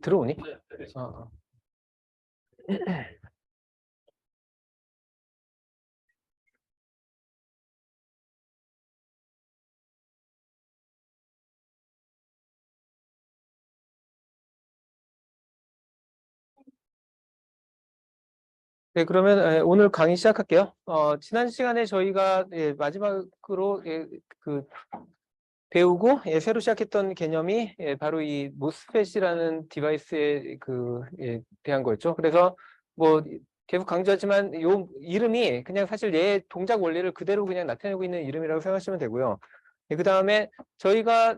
들어오니? 아, 아. 네, 그러면 오늘 강의 시작할게요. 지난 시간에 저희가 마지막으로 그 배우고 새로 시작했던 개념이 바로 이 모스펫이라는 디바이스에 대한 거였죠. 그래서 뭐 계속 강조하지만 요 이름이 그냥 사실 얘 동작 원리를 그대로 그냥 나타내고 있는 이름이라고 생각하시면 되고요. 그 다음에 저희가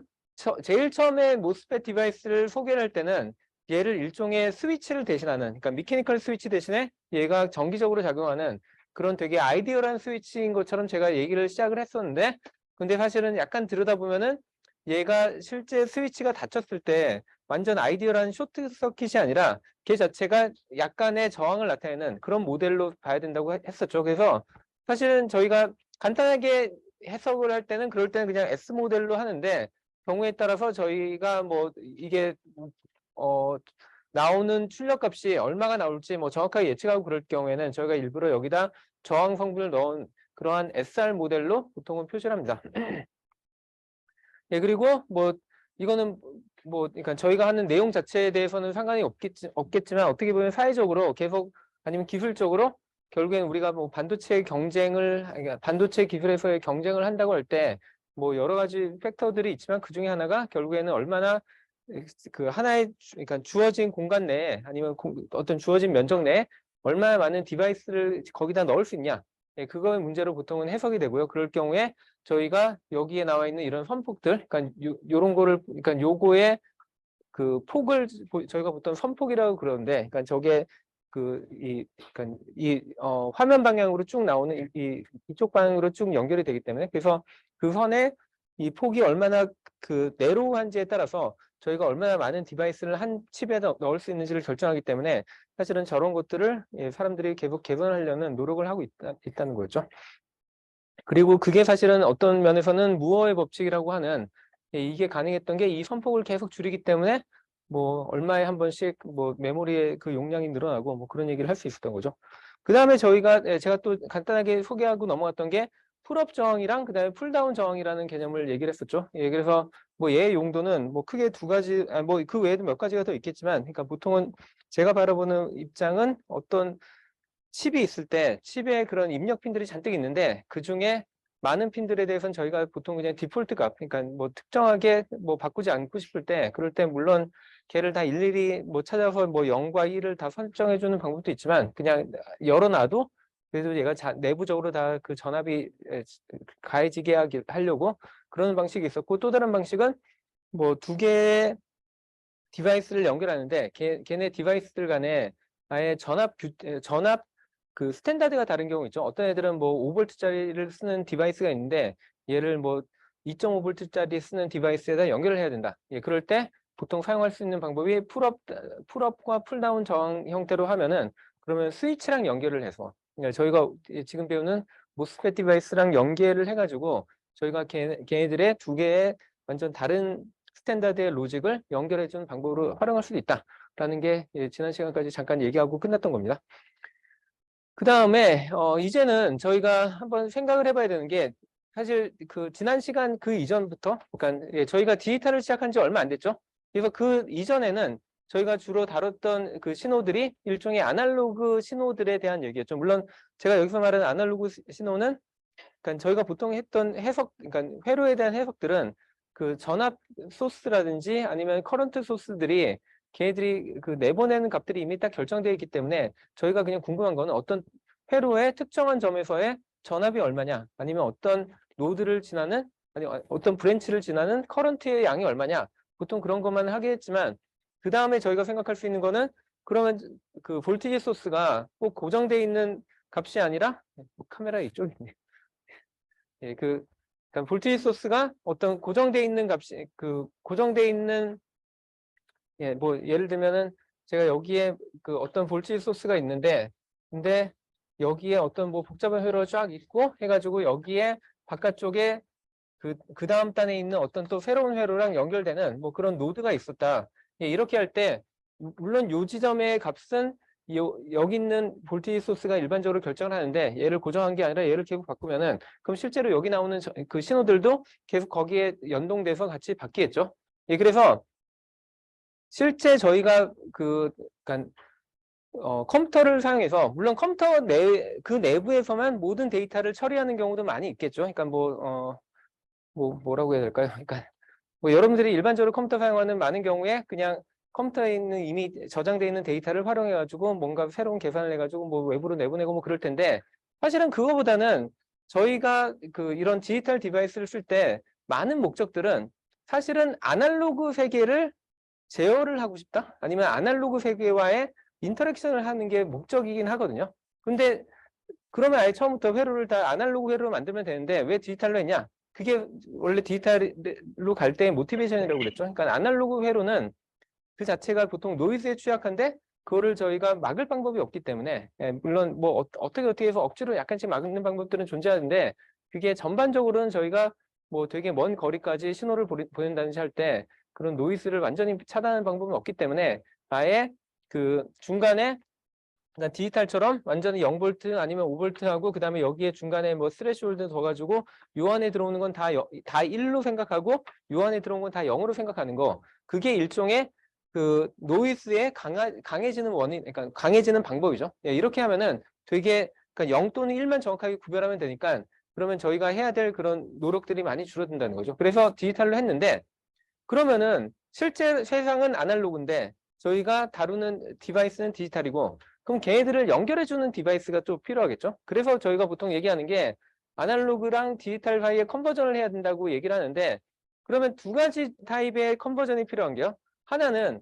제일 처음에 모스펫 디바이스를 소개할 때는 얘를 일종의 스위치를 대신하는, 그러니까 미케니컬 스위치 대신에 얘가 전기적으로 작용하는 그런 되게 아이디어한 스위치인 것처럼 제가 얘기를 시작을 했었는데, 근데 사실은 약간 들여다보면은 얘가 실제 스위치가 닫혔을 때 완전 아이디어한 쇼트 서킷이 아니라 걔 자체가 약간의 저항을 나타내는 그런 모델로 봐야 된다고 했었죠. 그래서 사실은 저희가 간단하게 해석을 할 때는 그럴 때는 그냥 S 모델로 하는데, 경우에 따라서 저희가 뭐 이게 어 나오는 출력값이 얼마가 나올지 뭐 정확하게 예측하고 그럴 경우에는 저희가 일부러 여기다 저항 성분을 넣은 그러한 SR 모델로 보통은 표시를 합니다. 그리고 뭐 이거는 그러니까 저희가 하는 내용 자체에 대해서는 상관이 없겠지만 어떻게 보면 사회적으로 계속 아니면 기술적으로 결국엔 우리가 뭐 반도체 경쟁을, 그러니까 반도체 기술에서의 경쟁을 한다고 할 때 뭐 여러 가지 팩터들이 있지만 그 중에 하나가 결국에는 얼마나 그 하나의 그러니까 주어진 공간 내에 아니면 어떤 주어진 면적 내에 얼마나 많은 디바이스를 거기다 넣을 수 있냐. 그거의 문제로 보통은 해석이 되고요. 그럴 경우에 저희가 여기에 나와 있는 이런 선폭들, 그러니까 요런 거를, 그러니까 요거의 그 폭을 저희가 보통 선폭이라고 그러는데, 그러니까 저게 그러니까 화면 방향으로 쭉 나오는 이쪽 방향으로 쭉 연결이 되기 때문에, 그래서 그 선에 이 폭이 얼마나 그 내로우한지에 따라서 저희가 얼마나 많은 디바이스를 한 칩에 넣을 수 있는지를 결정하기 때문에 사실은 저런 것들을 사람들이 계속 개선하려는 노력을 하고 있다는 거죠. 그리고 그게 사실은 어떤 면에서는 무어의 법칙이라고 하는, 이게 가능했던 게 이 선폭을 계속 줄이기 때문에 뭐 얼마에 한 번씩 뭐 메모리의 그 용량이 늘어나고 뭐 그런 얘기를 할 수 있었던 거죠. 그 다음에 제가 또 간단하게 소개하고 넘어갔던 게 풀업 저항이랑 그 다음에 풀다운 저항이라는 개념을 얘기를 했었죠. 그래서 뭐 얘의 용도는 뭐 크게 두 가지, 뭐 그 외에도 몇 가지가 더 있겠지만, 그러니까 보통은 제가 바라보는 입장은 어떤 칩이 있을 때 칩에 그런 입력 핀들이 잔뜩 있는데 그 중에 많은 핀들에 대해서는 저희가 보통 그냥 디폴트 값, 그러니까 뭐 특정하게 뭐 바꾸지 않고 싶을 때, 그럴 때 물론 걔를 다 일일이 뭐 찾아서 뭐 0과 1을 다 설정해 주는 방법도 있지만 그냥 열어놔도 그래도 얘가 내부적으로 다 그 전압이 가해지게 하려고 그런 방식이 있었고, 또 다른 방식은 뭐 두 개의 디바이스를 연결하는데 걔네 디바이스들 간에 아예 전압 그 스탠다드가 다른 경우 있죠. 어떤 애들은 뭐 5V짜리를 쓰는 디바이스가 있는데 얘를 뭐 2.5V짜리 쓰는 디바이스에다 연결을 해야 된다. 그럴 때 보통 사용할 수 있는 방법이 풀업과 풀다운 저항 형태로 하면은, 그러면 스위치랑 연결을 해서 저희가 지금 배우는 모스펫 디바이스랑 연계를 해가지고 저희가 걔네들의 두 개의 완전 다른 스탠다드의 로직을 연결해주는 방법으로 활용할 수도 있다라는 게 지난 시간까지 잠깐 얘기하고 끝났던 겁니다. 그 다음에 이제는 저희가 한번 생각을 해봐야 되는 게, 사실 그 지난 시간 그 이전부터, 그러니까 저희가 디지털을 시작한 지 얼마 안 됐죠. 그래서 그 이전에는 저희가 주로 다뤘던 그 신호들이 일종의 아날로그 신호들에 대한 얘기였죠. 물론 제가 여기서 말하는 아날로그 신호는, 그러니까 저희가 보통 했던 해석, 그러니까 회로에 대한 해석들은 그 전압 소스라든지 아니면 커런트 소스들이 걔네들이 그 내보내는 값들이 이미 딱 결정되어 있기 때문에 저희가 그냥 궁금한 거는 어떤 회로의 특정한 점에서의 전압이 얼마냐, 아니면 어떤 노드를 지나는, 아니 어떤 브랜치를 지나는 커런트의 양이 얼마냐, 보통 그런 것만 하겠지만, 그 다음에 저희가 생각할 수 있는 거는 그러면 그 볼티지 소스가 꼭 고정되어 있는 값이 아니라, 카메라 이쪽에 있네. 그러니까 볼티지 소스가 어떤 고정되어 있는 값이, 고정되어 있는, 뭐 예를 들면은 제가 여기에 그 어떤 볼티지 소스가 있는데, 근데 여기에 어떤 뭐 복잡한 회로가 쫙 있고 해가지고 여기에 바깥쪽에 그 다음 단에 있는 어떤 또 새로운 회로랑 연결되는 뭐 그런 노드가 있었다. 예, 이렇게 할 때 물론 요 지점의 값은 여기 있는 볼테이지 소스가 일반적으로 결정을 하는데 얘를 고정한 게 아니라 얘를 계속 바꾸면은 그럼 실제로 여기 나오는 그 신호들도 계속 거기에 연동돼서 같이 바뀌겠죠. 예, 그래서 실제 저희가 그러니까 컴퓨터를 사용해서 물론 컴퓨터 그 내부에서만 모든 데이터를 처리하는 경우도 많이 있겠죠. 그러니까 뭐라고 해야 될까요? 그러니까 뭐 여러분들이 일반적으로 컴퓨터 사용하는 많은 경우에 그냥 컴퓨터에 있는 이미 저장되어 있는 데이터를 활용해 가지고 뭔가 새로운 계산을 해 가지고 뭐 외부로 내보내고 뭐 그럴 텐데 사실은 그거보다는 저희가 이런 디지털 디바이스를 쓸 때 많은 목적들은 사실은 아날로그 세계를 제어를 하고 싶다? 아니면 아날로그 세계와의 인터랙션을 하는 게 목적이긴 하거든요. 근데 그러면 아예 처음부터 회로를 다 아날로그 회로로 만들면 되는데 왜 디지털로 했냐? 그게 원래 디지털로 갈 때의 모티베이션이라고 그랬죠. 그러니까 아날로그 회로는 그 자체가 보통 노이즈에 취약한데 그거를 저희가 막을 방법이 없기 때문에 물론 뭐 어떻게 해서 억지로 약간씩 막는 방법들은 존재하는데 그게 전반적으로는 저희가 뭐 되게 먼 거리까지 신호를 보낸다든지 할 때 그런 노이즈를 완전히 차단하는 방법은 없기 때문에 아예 그 중간에 그냥 디지털처럼 완전히 0V 아니면 5V 하고 그다음에 여기에 중간에 뭐 스레시홀드 둬가지고 요 안에 들어오는 건 다 1로 생각하고 요 안에 들어온 건 다 0으로 생각하는 거 그게 일종의 그 노이즈의 강해지는 원인 그러니까 강해지는 방법이죠. 예, 이렇게 하면은 되게 그러니까 0 또는 1만 정확하게 구별하면 되니까 그러면 저희가 해야 될 그런 노력들이 많이 줄어든다는 거죠. 그래서 디지털로 했는데 그러면은 실제 세상은 아날로그인데 저희가 다루는 디바이스는 디지털이고 그럼 걔네들을 연결해주는 디바이스가 또 필요하겠죠. 그래서 저희가 보통 얘기하는 게 아날로그랑 디지털 사이에 컨버전을 해야 된다고 얘기를 하는데 그러면 두 가지 타입의 컨버전이 필요한 게요. 하나는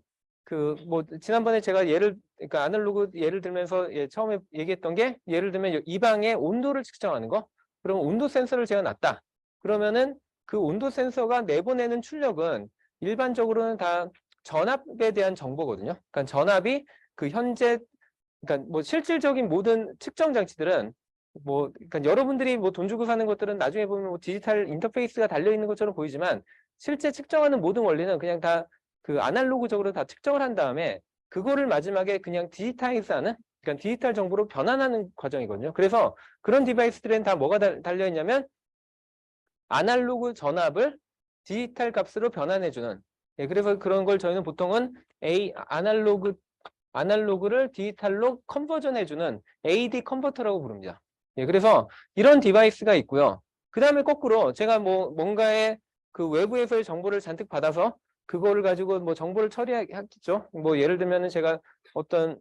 뭐 지난번에 제가 그러니까 아날로그 예를 들면서 처음에 얘기했던 게 예를 들면 이 방의 온도를 측정하는 거. 그럼 온도 센서를 제가 놨다. 그러면은 그 온도 센서가 내보내는 출력은 일반적으로는 다 전압에 대한 정보거든요. 그러니까 전압이 현재 그러니까 뭐 실질적인 모든 측정 장치들은 그러니까 여러분들이 뭐 돈 주고 사는 것들은 나중에 보면 뭐 디지털 인터페이스가 달려 있는 것처럼 보이지만 실제 측정하는 모든 원리는 그냥 다 아날로그적으로 다 측정을 한 다음에 그거를 마지막에 그냥 디지타이즈하는 그러니까 디지털 정보로 변환하는 과정이거든요. 그래서 그런 디바이스들은 다 뭐가 달려 있냐면 아날로그 전압을 디지털 값으로 변환해주는 그래서 그런 걸 저희는 보통은 아날로그를 디지털로 컨버전해주는 AD 컨버터라고 부릅니다. 그래서 이런 디바이스가 있고요. 그 다음에 거꾸로 제가 뭔가의 외부에서의 정보를 잔뜩 받아서 그거를 가지고 뭐 정보를 처리하겠죠. 뭐 예를 들면은 제가 어떤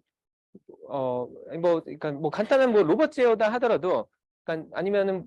그러니까 뭐 간단한 뭐 로봇 제어다 하더라도 그러니까 아니면은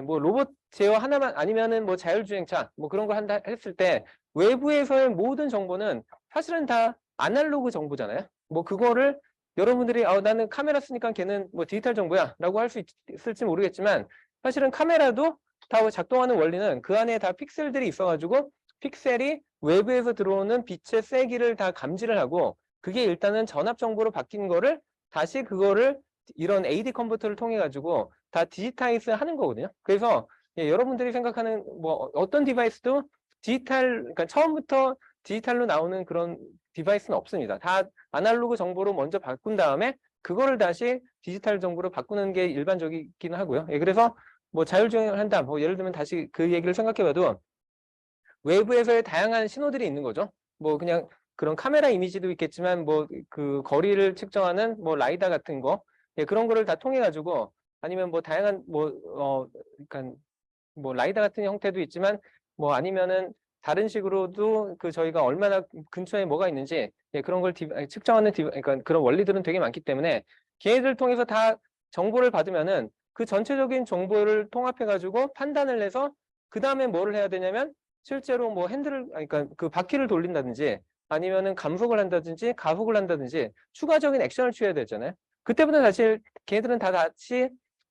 뭐 로봇 제어 하나만 아니면은 뭐 자율주행차 뭐 그런 걸 한다 했을 때 외부에서의 모든 정보는 사실은 다 아날로그 정보잖아요. 뭐 그거를 여러분들이 나는 카메라 쓰니까 걔는 뭐 디지털 정보야 라고 할 수 있을지 모르겠지만 사실은 카메라도 다 작동하는 원리는 그 안에 다 픽셀들이 있어가지고 픽셀이 외부에서 들어오는 빛의 세기를 다 감지를 하고 그게 일단은 전압 정보로 바뀐 거를 다시 그거를 이런 AD 컨버터를 통해 가지고 다 디지타이즈 하는 거거든요. 그래서 여러분들이 생각하는 뭐 어떤 디바이스도 그러니까 처음부터 디지털로 나오는 그런 디바이스는 없습니다. 다 아날로그 정보로 먼저 바꾼 다음에 그거를 다시 디지털 정보로 바꾸는 게 일반적이긴 하고요. 그래서 뭐 자율주행을 한다. 뭐 예를 들면 다시 그 얘기를 생각해봐도 외부에서의 다양한 신호들이 있는 거죠. 뭐 그냥 그런 카메라 이미지도 있겠지만 뭐 거리를 측정하는 뭐 라이다 같은 거 그런 거를 다 통해 가지고 아니면 뭐 다양한 그러니까 뭐 라이다 같은 형태도 있지만 뭐 아니면은 다른 식으로도 저희가 얼마나 근처에 뭐가 있는지 그런 걸 측정하는 그러니까 그런 원리들은 되게 많기 때문에 걔네들 통해서 다 정보를 받으면은 그 전체적인 정보를 통합해 가지고 판단을 해서 그 다음에 뭐를 해야 되냐면 실제로 뭐 그러니까 바퀴를 돌린다든지 아니면은 감속을 한다든지 가속을 한다든지 추가적인 액션을 취해야 되잖아요. 그때부터 사실 걔네들은 다 같이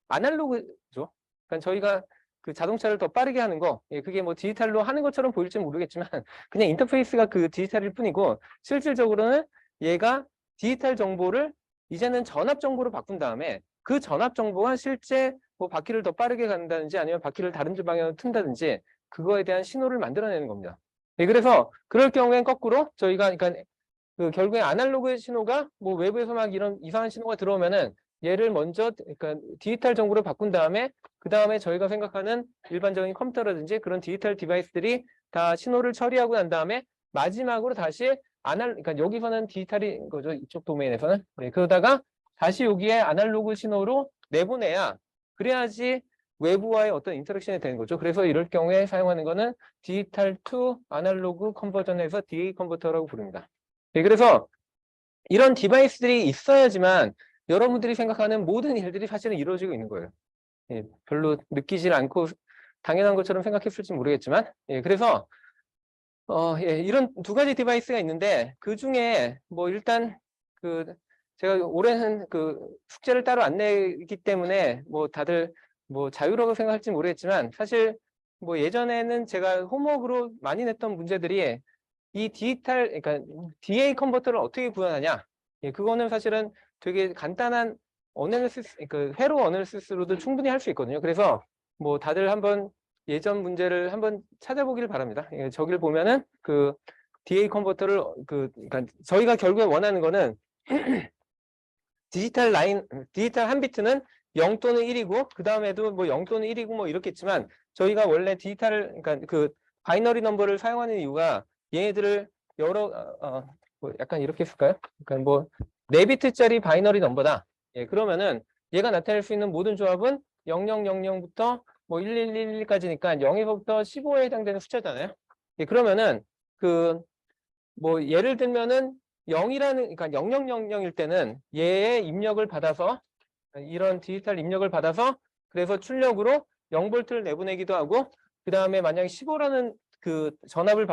아날로그죠. 그러니까 저희가 자동차를 더 빠르게 하는 거, 그게 뭐 디지털로 하는 것처럼 보일지 모르겠지만 그냥 인터페이스가 디지털일 뿐이고 실질적으로는 얘가 디지털 정보를 이제는 전압 정보로 바꾼 다음에 그 전압 정보가 실제 뭐 바퀴를 더 빠르게 간다든지 아니면 바퀴를 다른 방향으로 튼다든지 그거에 대한 신호를 만들어내는 겁니다. 예, 그래서 그럴 경우엔 거꾸로 저희가 그러니까 그 결국에 아날로그 신호가 뭐 외부에서 막 이런 이상한 신호가 들어오면은 얘를 먼저 그러니까 디지털 정보로 바꾼 다음에 그 다음에 저희가 생각하는 일반적인 컴퓨터라든지 그런 디지털 디바이스들이 다 신호를 처리하고 난 다음에 마지막으로 다시 그러니까 여기서는 디지털인 거죠. 이쪽 도메인에서는. 네, 그러다가 다시 여기에 아날로그 신호로 내보내야 그래야지 외부와의 어떤 인터랙션이 되는 거죠. 그래서 이럴 경우에 사용하는 거는 디지털 투 아날로그 컨버전에서 DA 컨버터라고 부릅니다. 네, 그래서 이런 디바이스들이 있어야지만 여러분들이 생각하는 모든 일들이 사실은 이루어지고 있는 거예요. 예, 별로 느끼질 않고 당연한 것처럼 생각했을지 모르겠지만, 예, 그래서 예, 이런 두 가지 디바이스가 있는데 그 중에 뭐 일단 그 제가 올해는 그 숙제를 따로 안 내기 때문에 뭐 다들 뭐 자유로워 생각할지 모르겠지만 사실 뭐 예전에는 제가 홈워크로 많이 냈던 문제들이 이 디지털 그러니까 DA 컨버터를 어떻게 구현하냐, 예, 그거는 사실은 되게 간단한 어널리시스 그 회로 어널리시스로도 충분히 할 수 있거든요. 그래서 뭐 다들 한번 예전 문제를 한번 찾아보길 바랍니다. 예, 저기를 보면은 그 DA 컨버터를 그러니까 저희가 결국에 원하는 거는 디지털 한 비트는 0 또는 1이고 그 다음에도 뭐 0 또는 1이고 뭐 이렇겠지만 저희가 원래 그러니까 그 바이너리 넘버를 사용하는 이유가 얘네들을 여러 뭐 약간 이렇게 쓸까요? 그러니까 뭐 4비트짜리 바이너리 넘버다. 예, 그러면은 얘가 나타낼 수 있는 모든 조합은 0000부터 뭐 1111까지니까 0에서부터 15에 해당되는 숫자잖아요. 예, 그러면은 그 뭐 예를 들면은 0이라는 그러니까 0000일 때는 얘의 입력을 받아서 이런 디지털 입력을 받아서 그래서 출력으로 0볼트를 내보내기도 하고 그 다음에 만약에 15라는 그 전압을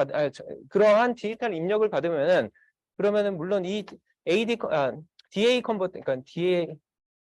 그러한 디지털 입력을 받으면은 그러면은 물론 이 DA 컨버터 그러니까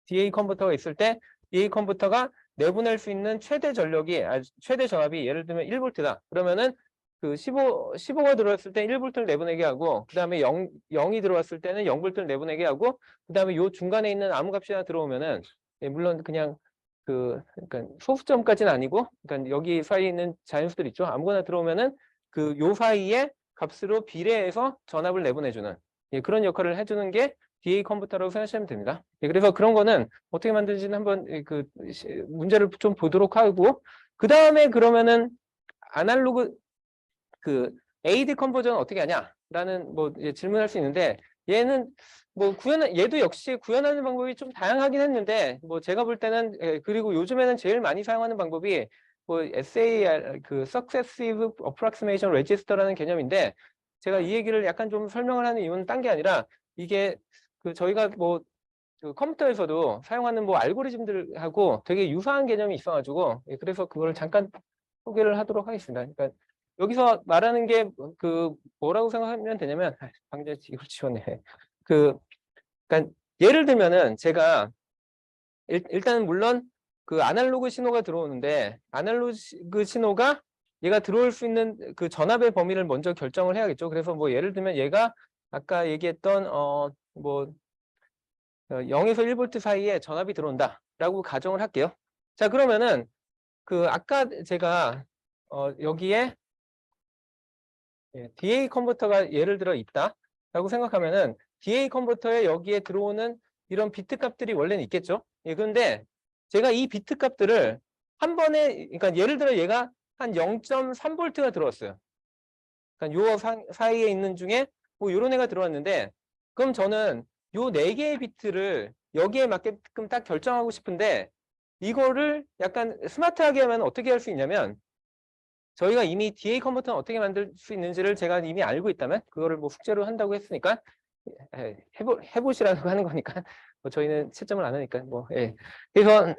DA 컨버터가 있을 때 DA 컨버터가 내보낼 수 있는 최대 전압이 예를 들면 1볼트다. 그러면은 그 15가 들어왔을 때 1볼트를 내보내게 하고 그 다음에 0이 들어왔을 때는 0볼트를 내보내게 하고 그 다음에 요 중간에 있는 아무 값이나 들어오면은 예, 물론 그냥 그러니까 소수점까지는 아니고 그러니까 여기 사이에 있는 자연수들 있죠. 아무거나 들어오면은 그 요 사이에 값으로 비례해서 전압을 내보내주는 예, 그런 역할을 해주는 게 DA 컨버터라고 생각하시면 됩니다. 예, 그래서 그런 거는 어떻게 만드는지는 한번 그 문제를 좀 보도록 하고 그 다음에 그러면은 아날로그 그 AD 컨버전은 어떻게 하냐라는 뭐 질문할 수 있는데 얘는 뭐 얘도 역시 구현하는 방법이 좀 다양하긴 했는데 뭐 제가 볼 때는 그리고 요즘에는 제일 많이 사용하는 방법이 뭐 SAR 그 Successive Approximation Register라는 개념인데 제가 이 얘기를 약간 좀 설명을 하는 이유는 딴 게 아니라 이게 그 저희가 뭐 그 컴퓨터에서도 사용하는 뭐 알고리즘들하고 되게 유사한 개념이 있어가지고 그래서 그걸 잠깐 소개를 하도록 하겠습니다. 그러니까 여기서 말하는 게 그 뭐라고 생각하면 되냐면 방제 이걸 지웠네. 그러니까 예를 들면은 제가 일단은 물론 그 아날로그 신호가 들어오는데 아날로그 신호가 얘가 들어올 수 있는 그 전압의 범위를 먼저 결정을 해야겠죠. 그래서 뭐 예를 들면 얘가 아까 얘기했던 뭐 0에서 1볼트 사이에 전압이 들어온다라고 가정을 할게요. 자, 그러면은 그 아까 제가 여기에 DA 컨버터가 예를 들어 있다라고 생각하면은 DA 컨버터에 여기에 들어오는 이런 비트 값들이 원래는 있겠죠. 예, 그런데 제가 이 비트 값들을 한 번에 그러니까 예를 들어 얘가 한 0.3볼트가 들어왔어요. 그러니까 요 사이에 있는 중에 뭐 요런 애가 들어왔는데 그럼 저는 요 4개의 비트를 여기에 맞게끔 딱 결정하고 싶은데 이거를 약간 스마트하게 하면 어떻게 할 수 있냐면 저희가 이미 DA 컨버터는 어떻게 만들 수 있는지를 제가 이미 알고 있다면 그거를 뭐 숙제로 한다고 했으니까 해보시라고 하는 거니까 뭐 저희는 채점을 안 하니까 뭐 예. 그래서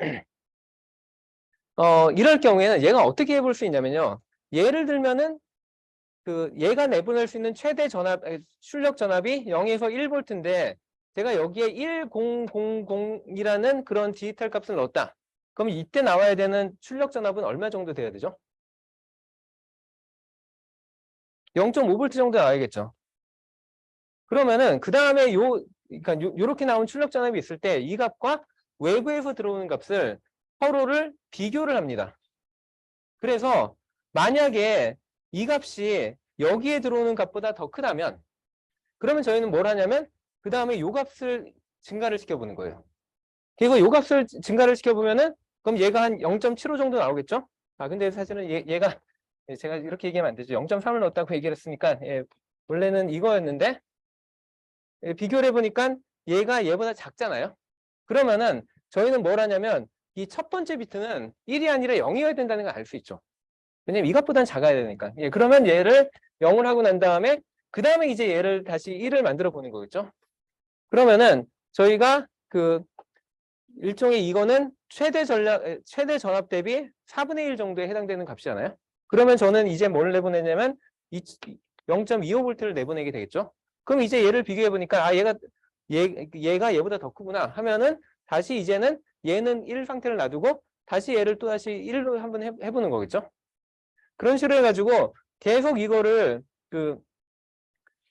이럴 경우에는 얘가 어떻게 해볼 수 있냐면요. 예를 들면은 그 얘가 내보낼 수 있는 최대 출력 전압이 0에서 1볼트인데 제가 여기에 1000이라는 그런 디지털 값을 넣었다. 그럼 이때 나와야 되는 출력 전압은 얼마 정도 돼야 되죠? 0.5볼트 정도 나와야겠죠. 그러면은 그 다음에 그러니까 요렇게 나온 출력 전압이 있을 때 이 값과 외부에서 들어오는 값을 서로를 비교를 합니다. 그래서 만약에 이 값이 여기에 들어오는 값보다 더 크다면 그러면 저희는 뭘 하냐면 그 다음에 요 값을 증가를 시켜보는 거예요. 그리고 요 값을 증가를 시켜보면은 그럼 얘가 한 0.75 정도 나오겠죠? 아 근데 사실은 얘가 제가 이렇게 얘기하면 안 되죠. 0.3을 넣었다고 얘기를 했으니까 원래는 이거였는데 비교를 해보니까 얘가 얘보다 작잖아요. 그러면은 저희는 뭘 하냐면 이 첫 번째 비트는 1이 아니라 0이어야 된다는 걸 알 수 있죠. 왜냐면 이것보다는 작아야 되니까. 그러면 얘를 0을 하고 난 다음에 그 다음에 이제 얘를 다시 1을 만들어 보는 거겠죠. 그러면은 저희가 그 일종의 이거는 최대 전압 대비 4분의 1 정도에 해당되는 값이잖아요. 그러면 저는 이제 뭘 내보내냐면 0.25V를 내보내게 되겠죠. 그럼 이제 얘를 비교해 보니까 아 얘가 얘보다 더 크구나 하면은 다시 이제는 얘는 1 상태를 놔두고 다시 얘를 또 다시 1로 한번 해보는 거겠죠. 그런 식으로 해가지고 계속 이거를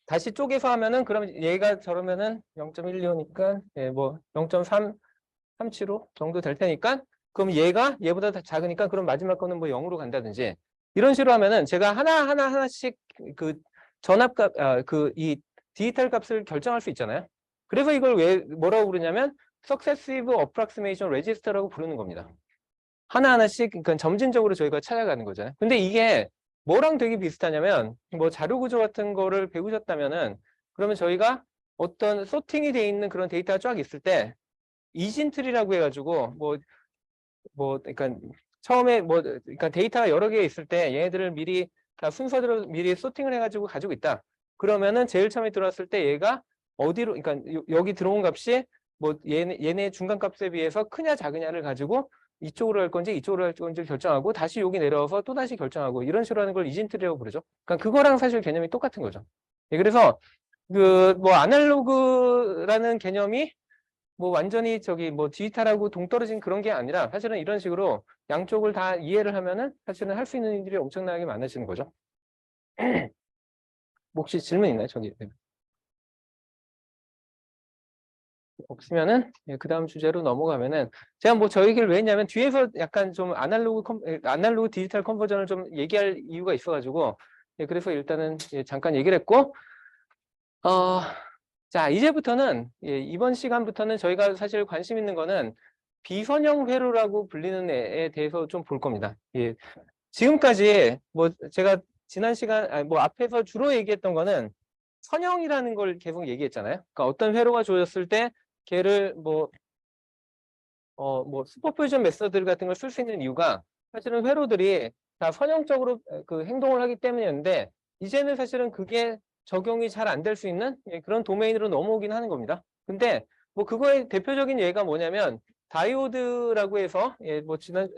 다시 쪼개서 하면은 그럼 얘가 저러면은 0.125니까 뭐 0.375 정도 될 테니까 그럼 얘가 얘보다 더 작으니까 그럼 마지막 거는 뭐 0으로 간다든지 이런 식으로 하면은 제가 하나씩 그 전압값 이 디지털 값을 결정할 수 있잖아요. 그래서 이걸 왜 뭐라고 부르냐면 Successive Approximation Register라고 부르는 겁니다. 하나하나씩 그러니까 점진적으로 저희가 찾아가는 거잖아요. 근데 이게 뭐랑 되게 비슷하냐면 뭐 자료 구조 같은 거를 배우셨다면은 그러면 저희가 어떤 소팅이 돼 있는 그런 데이터가 쫙 있을 때 이진트리라고 해가지고 그러니까 처음에 그러니까 데이터가 여러 개 있을 때 얘네들을 미리 다 순서대로 미리 소팅을 해가지고 가지고 있다. 그러면은 제일 처음에 들어왔을 때 얘가 어디로 그러니까 여기 들어온 값이 뭐 얘네 중간 값에 비해서 크냐 작으냐를 가지고 이쪽으로 할 건지 이쪽으로 할 건지 결정하고 다시 여기 내려와서 또 다시 결정하고 이런 식으로 하는 걸 이진트리라고 부르죠. 그러니까 그거랑 사실 개념이 똑같은 거죠. 그래서 뭐 아날로그라는 개념이 뭐 완전히 뭐 디지털하고 동떨어진 그런 게 아니라 사실은 이런 식으로 양쪽을 다 이해를 하면은 사실은 할 수 있는 일들이 엄청나게 많아지는 거죠. 혹시 질문 있나요? 저기 없으면은 그 다음 주제로 넘어가면은 제가 뭐 저 얘기를 왜 했냐면 뒤에서 약간 좀 아날로그 디지털 컨버전을 좀 얘기할 이유가 있어가지고 그래서 일단은 잠깐 얘기를 했고 자 이제부터는 이번 시간부터는 저희가 사실 관심 있는 거는 비선형 회로라고 불리는 애에 대해서 좀 볼 겁니다. 지금까지 뭐 제가 지난 시간 뭐 앞에서 주로 얘기했던 거는 선형이라는 걸 계속 얘기했잖아요. 그러니까 어떤 회로가 주어졌을 때 걔를 뭐 슈퍼포지션 메서드 같은 걸 쓸 수 있는 이유가 사실은 회로들이 다 선형적으로 그 행동을 하기 때문이었는데 이제는 사실은 그게 적용이 잘 안 될 수 있는 그런 도메인으로 넘어오긴 하는 겁니다. 근데 뭐 그거의 대표적인 예가 뭐냐면 다이오드라고 해서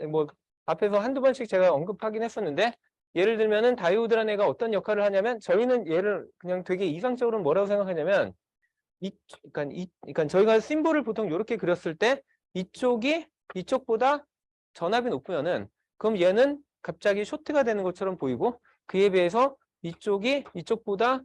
뭐 앞에서 한두 번씩 제가 언급하긴 했었는데 예를 들면은 다이오드라는 애가 어떤 역할을 하냐면 저희는 얘를 그냥 되게 이상적으로 뭐라고 생각하냐면 그러니까 저희가 심볼을 보통 이렇게 그렸을 때 이쪽보다 전압이 높으면은 그럼 얘는 갑자기 쇼트가 되는 것처럼 보이고 그에 비해서 이쪽보다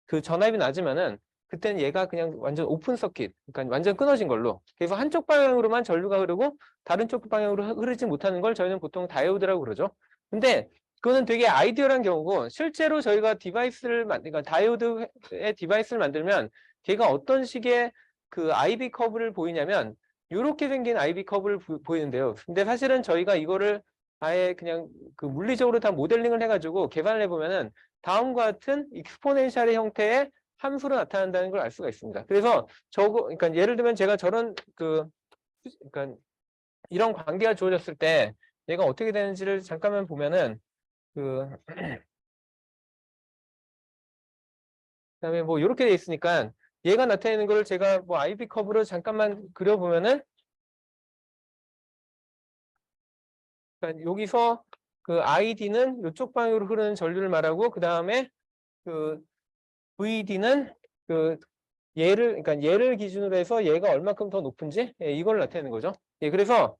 그 전압이 낮으면은 그때는 얘가 그냥 완전 오픈 서킷, 그러니까 완전 끊어진 걸로. 그래서 한쪽 방향으로만 전류가 흐르고 다른 쪽 방향으로 흐르지 못하는 걸 저희는 보통 다이오드라고 그러죠. 근데 그거는 되게 아이디어란 경우고 실제로 저희가 그러니까 다이오드의 디바이스를 만들면 걔가 어떤 식의 그 IB 커브를 보이냐면 이렇게 생긴 IB 커브를 보이는데요. 근데 사실은 저희가 이거를 아예 그냥 그 물리적으로 다 모델링을 해가지고 개발을 해보면은 다음과 같은 익스포넨셜의 형태의 함수로 나타난다는 걸 알 수가 있습니다. 그래서 그러니까 예를 들면 제가 저런 그러니까 이런 관계가 주어졌을 때 얘가 어떻게 되는지를 잠깐만 보면은 그다음에 뭐 이렇게 돼 있으니까 얘가 나타내는 걸 제가 뭐 IB 커브로 잠깐만 그려보면은 그러니까 여기서 그 ID는 이쪽 방향으로 흐르는 전류를 말하고 그 다음에 그 VD는 그러니까 얘를 기준으로 해서 얘가 얼마큼 더 높은지 이걸 나타내는 거죠. 그래서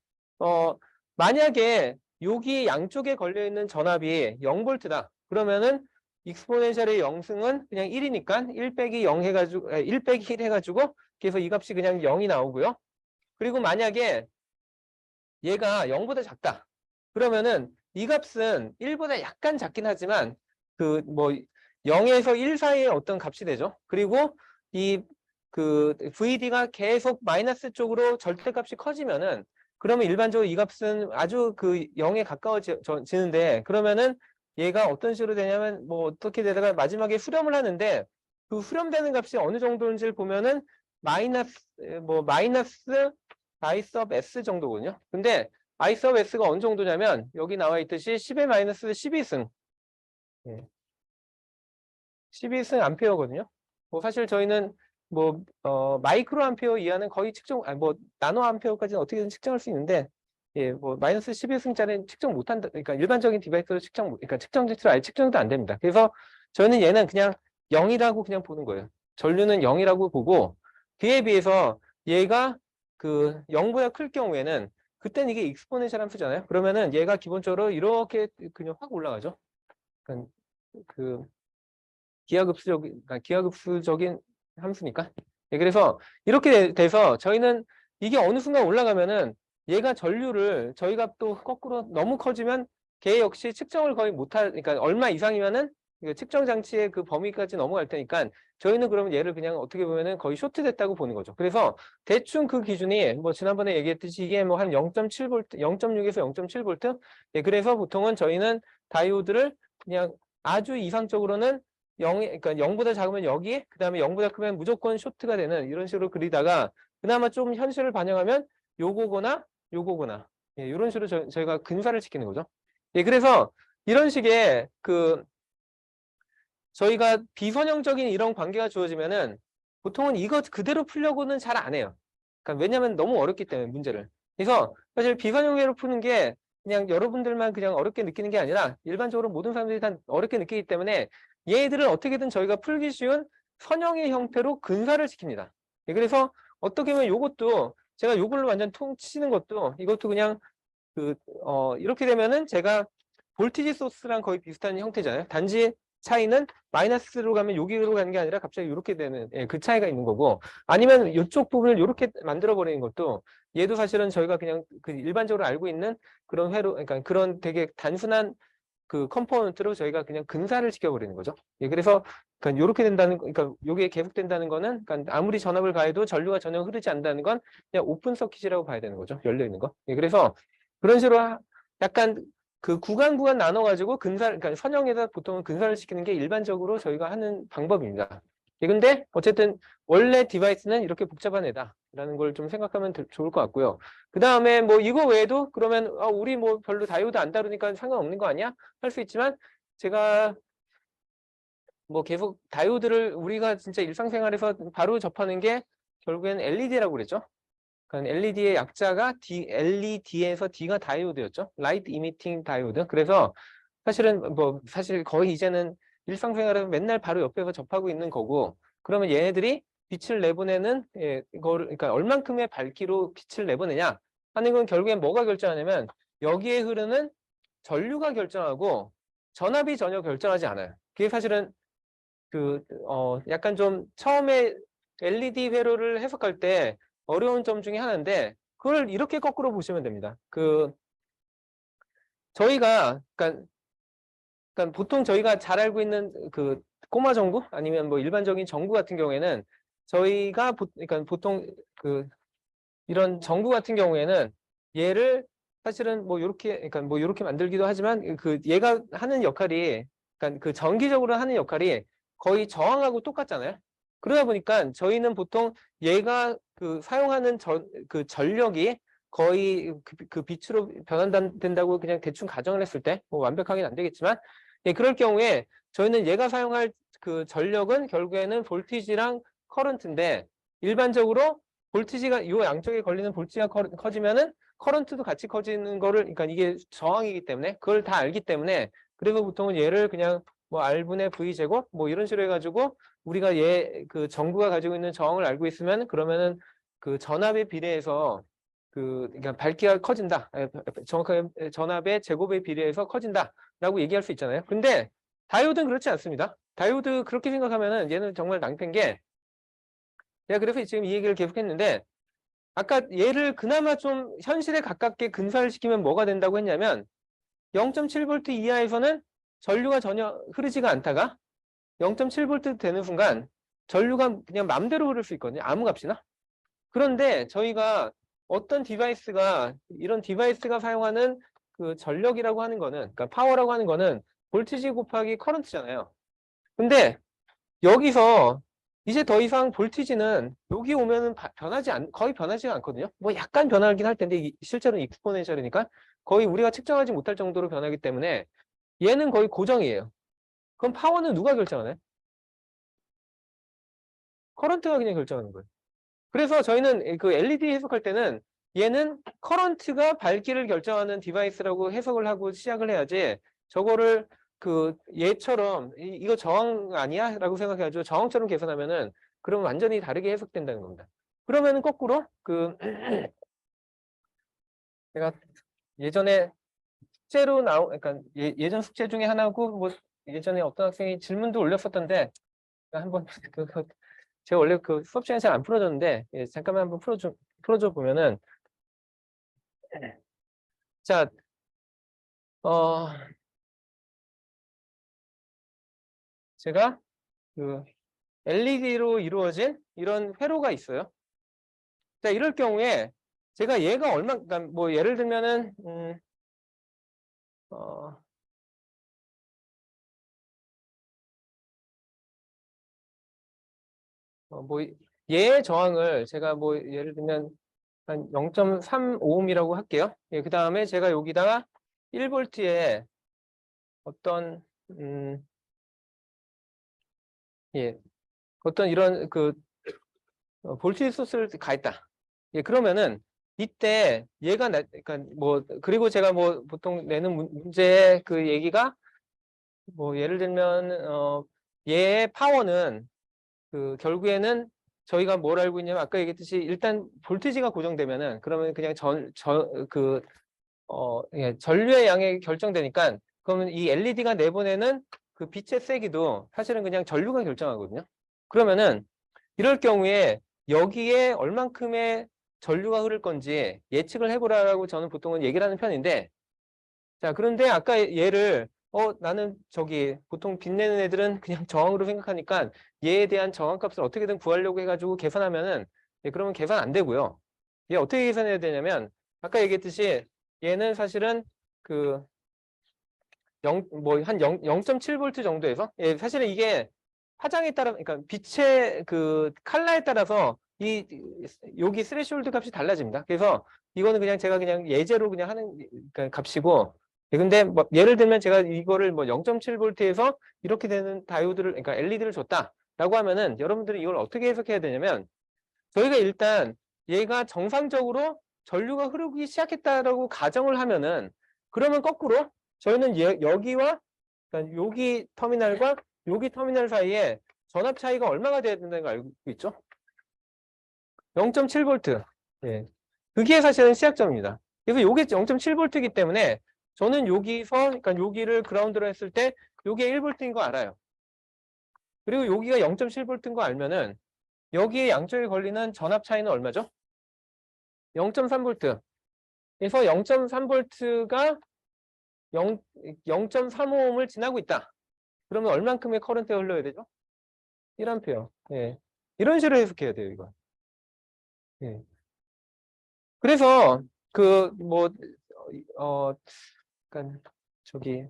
만약에 여기 양쪽에 걸려 있는 전압이 0V다. 그러면은 익스포넨셜의 영승은 그냥 1이니까 1 빼기 0 해가지고 1 빼기 1 해가지고 그래서 이 값이 그냥 0이 나오고요. 그리고 만약에 얘가 0보다 작다. 그러면은 이 값은 1보다 약간 작긴 하지만 그 뭐 0에서 1 사이의 어떤 값이 되죠. 그리고 이 그 VD가 계속 마이너스 쪽으로 절대값이 커지면은 그러면 일반적으로 이 값은 아주 그 0에 가까워지는데 그러면은 얘가 어떤 식으로 되냐면 뭐 어떻게 되다가 마지막에 수렴을 하는데 그 수렴되는 값이 어느 정도인지를 보면은 마이너스 I sub s 정도거든요. 근데 I sub s가 어느 정도냐면 여기 나와 있듯이 10의 마이너스 12승 12승 암페어거든요. 뭐 사실 저희는 뭐 마이크로 암페어 이하는 거의 측정 아니 뭐 나노 암페어까지는 어떻게든 측정할 수 있는데 뭐 마이너스 12승짜리는 측정 못한다. 그러니까 일반적인 디바이스로 그러니까 측정 자체로 아예 측정도 안 됩니다. 그래서 저는 얘는 그냥 0이라고 그냥 보는 거예요. 전류는 0이라고 보고 그에 비해서 얘가 그 0보다 클 경우에는 그땐 이게 익스포넨셜 함수잖아요. 그러면은 얘가 기본적으로 이렇게 그냥 확 올라가죠. 그러니까 그 기하급수적인 함수니까. 그래서 이렇게 돼서 저희는 이게 어느 순간 올라가면은 얘가 전류를 저희가 또 거꾸로 너무 커지면 걔 역시 측정을 거의 못할, 그러니까 얼마 이상이면은 측정 장치의 그 범위까지 넘어갈 테니까 저희는 그러면 얘를 그냥 어떻게 보면은 거의 쇼트됐다고 보는 거죠. 그래서 대충 그 기준이 뭐 지난번에 얘기했듯이 이게 뭐 한 0.7V, 0.6에서 0.7V. 그래서 보통은 저희는 다이오드를 그냥 아주 이상적으로는 0이, 그러니까 0보다 작으면 여기, 그 다음에 0보다 크면 무조건 쇼트가 되는 이런 식으로 그리다가 그나마 좀 현실을 반영하면 요거거나 요거거나 이런 식으로 저희가 근사를 지키는 거죠. 그래서 이런 식의 그 저희가 비선형적인 이런 관계가 주어지면은 보통은 이거 그대로 풀려고는 잘 안 해요. 그러니까 왜냐하면 너무 어렵기 때문에 문제를. 그래서 사실 비선형계로 푸는 게 그냥 여러분들만 그냥 어렵게 느끼는 게 아니라 일반적으로 모든 사람들이 다 어렵게 느끼기 때문에 얘들은 어떻게든 저희가 풀기 쉬운 선형의 형태로 근사를 시킵니다. 그래서 어떻게 보면 이것도 제가 이걸로 완전 통치는 것도 이것도 그냥 이렇게 되면은 제가 볼티지 소스랑 거의 비슷한 형태잖아요. 단지 차이는 마이너스로 가면 여기로 가는 게 아니라 갑자기 이렇게 되는 그 차이가 있는 거고 아니면 이쪽 부분을 이렇게 만들어 버리는 것도 얘도 사실은 저희가 그냥 그 일반적으로 알고 있는 그런 회로 그러니까 그런 되게 단순한 그 컴포넌트로 저희가 그냥 근사를 시켜버리는 거죠. 그래서 그러니까 이렇게 된다는 그러니까 이게 계속된다는 거는 그러니까 아무리 전압을 가해도 전류가 전혀 흐르지 않는다는 건 그냥 오픈 서킷이라고 봐야 되는 거죠. 열려 있는 거. 그래서 그런 식으로 약간 그 구간 나눠가지고 근사를 그러니까 선형에다 보통은 근사를 시키는 게 일반적으로 저희가 하는 방법입니다. 근데 어쨌든 원래 디바이스는 이렇게 복잡한 애다라는 걸 좀 생각하면 좋을 것 같고요. 그 다음에 뭐 이거 외에도 그러면 우리 뭐 별로 다이오드 안 다루니까 상관없는 거 아니야? 할 수 있지만 제가 뭐 계속 다이오드를 우리가 진짜 일상생활에서 바로 접하는 게 결국엔 LED라고 그랬죠. 그러니까 LED의 약자가 LED에서 D가 다이오드였죠. Light Emitting Diode. 그래서 사실은 사실 거의 이제는 일상생활에서 맨날 바로 옆에서 접하고 있는 거고 그러면 얘네들이 빛을 내보내는 이거를 그러니까 얼만큼의 밝기로 빛을 내보내냐 하는 건 결국엔 뭐가 결정하냐면 여기에 흐르는 전류가 결정하고 전압이 전혀 결정하지 않아요. 그게 사실은 약간 좀 처음에 LED 회로를 해석할 때 어려운 점 중에 하나인데 그걸 이렇게 거꾸로 보시면 됩니다. 저희가 그러니까 보통 저희가 잘 알고 있는 그 꼬마 전구 아니면 뭐 일반적인 전구 같은 경우에는 저희가 그러니까 보통 이런 전구 같은 경우에는 얘를 사실은 뭐 이렇게 그러니까 뭐 이렇게 만들기도 하지만 얘가 하는 역할이 그러니까 그 전기적으로 하는 역할이 거의 저항하고 똑같잖아요. 그러다 보니까 저희는 보통 얘가 사용하는 전력이 거의 그 빛으로 변환된다고 그냥 대충 가정을 했을 때 뭐 완벽하게는 안 되겠지만 그럴 경우에 저희는 얘가 사용할 그 전력은 결국에는 볼티지랑 커런트인데 일반적으로 볼티지가 이 양쪽에 걸리는 볼티지가 커지면은 커런트도 같이 커지는 거를 그러니까 이게 저항이기 때문에 그걸 다 알기 때문에 그래서 보통은 얘를 그냥 뭐 R분의 V 제곱 뭐 이런 식으로 해가지고 우리가 그 전구가 가지고 있는 저항을 알고 있으면 그러면은 그 전압에 비례해서 그러니까 밝기가 커진다. 정확하게 전압의 제곱에 비례해서 커진다라고 얘기할 수 있잖아요. 근데 다이오드는 그렇지 않습니다. 다이오드 그렇게 생각하면은 얘는 정말 낭패인 게 제가 그래서 지금 이 얘기를 계속했는데 아까 얘를 그나마 좀 현실에 가깝게 근사를 시키면 뭐가 된다고 했냐면 0.7V 이하에서는 전류가 전혀 흐르지가 않다가 0.7V 되는 순간 전류가 그냥 맘대로 흐를 수 있거든요. 아무 값이나. 그런데 저희가 어떤 디바이스가 이런 디바이스가 사용하는 그 전력이라고 하는 거는 그러니까 파워라고 하는 거는 볼티지 곱하기 커런트잖아요. 근데 여기서 이제 더 이상 볼티지는 여기 오면은 거의 변하지가 않거든요. 뭐 약간 변하긴 할 텐데 실제로는 익스포넨셜이니까 거의 우리가 측정하지 못할 정도로 변하기 때문에 얘는 거의 고정이에요. 그럼 파워는 누가 결정하나요? 커런트가 그냥 결정하는 거예요. 그래서 저희는 그 LED 해석할 때는 얘는 커런트가 밝기를 결정하는 디바이스라고 해석을 하고 시작을 해야지 저거를 그 얘처럼 이거 저항 아니야? 라고 생각해가지고 저항처럼 계산하면은 그러면 완전히 다르게 해석된다는 겁니다. 그러면은 거꾸로 그 제가 예전에 숙제로 그러니까 예전 숙제 중에 하나고 뭐 예전에 어떤 학생이 질문도 올렸었던데 한번 제가 원래 그 수업 시간에 잘 안 풀어줬는데 잠깐만 한번 풀어줘 보면은 자, 제가 그 LED로 이루어진 이런 회로가 있어요. 자, 이럴 경우에 제가 얘가 그러니까 뭐 예를 들면은 뭐 얘의 저항을 제가 뭐 예를 들면 한 0.35ohm이라고 할게요. 예, 그 다음에 제가 여기다가 1V에 어떤 예, 어떤 이런 그 볼티지 소스를 가했다. 예, 그러면은 이때 얘가 그러니까 뭐 그리고 제가 뭐 보통 내는 문제의 그 얘기가 뭐 예를 들면 얘의 파워는 그 결국에는 저희가 뭘 알고 있냐면 아까 얘기했듯이 일단 볼티지가 고정되면은 그러면 그냥 예, 전류의 양이 결정되니까 그러면 이 LED가 내보내는 그 빛의 세기도 사실은 그냥 전류가 결정하거든요. 그러면은 이럴 경우에 여기에 얼만큼의 전류가 흐를 건지 예측을 해보라고 저는 보통은 얘기를 하는 편인데 자 그런데 아까 얘를 나는 저기 보통 빛내는 애들은 그냥 저항으로 생각하니까 얘에 대한 저항값을 어떻게든 구하려고 해가지고 계산하면은 예, 그러면 계산 안 되고요. 얘 어떻게 계산해야 되냐면 아까 얘기했듯이 얘는 사실은 그 뭐 한 0.7V 정도에서 예, 사실은 이게 화장에 따라 그러니까 빛의 그 컬러에 따라서 여기 스레시홀드 값이 달라집니다. 그래서 이거는 그냥 제가 그냥 예제로 그냥 하는 그러니까 값이고 예, 근데 뭐 예를 들면 제가 이거를 뭐 0.7V에서 이렇게 되는 다이오드를 그러니까 LED를 줬다라고 하면은 여러분들이 이걸 어떻게 해석해야 되냐면 저희가 일단 얘가 정상적으로 전류가 흐르기 시작했다라고 가정을 하면은 그러면 거꾸로 저희는 여기와 그러니까 여기 터미널과 여기 터미널 사이에 전압 차이가 얼마가 돼야 된다는 걸 알고 있죠? 0.7V. 예. 그게 사실은 시작점입니다. 그래서 이게 0.7V이기 때문에 저는 여기서 그러니까 여기를 그라운드로 했을 때 이게 1V인 거 알아요. 그리고 여기가 0.7V인 거 알면은 여기에 양쪽에 걸리는 전압 차이는 얼마죠? 0.3V. 그래서 0.3V가 0.35ohm을 지나고 있다. 그러면 얼만큼의 커런트가 흘러야 되죠? 1A. 예. 이런 식으로 해석해야 돼요, 이거. 예. 그래서 그 뭐 약간 저기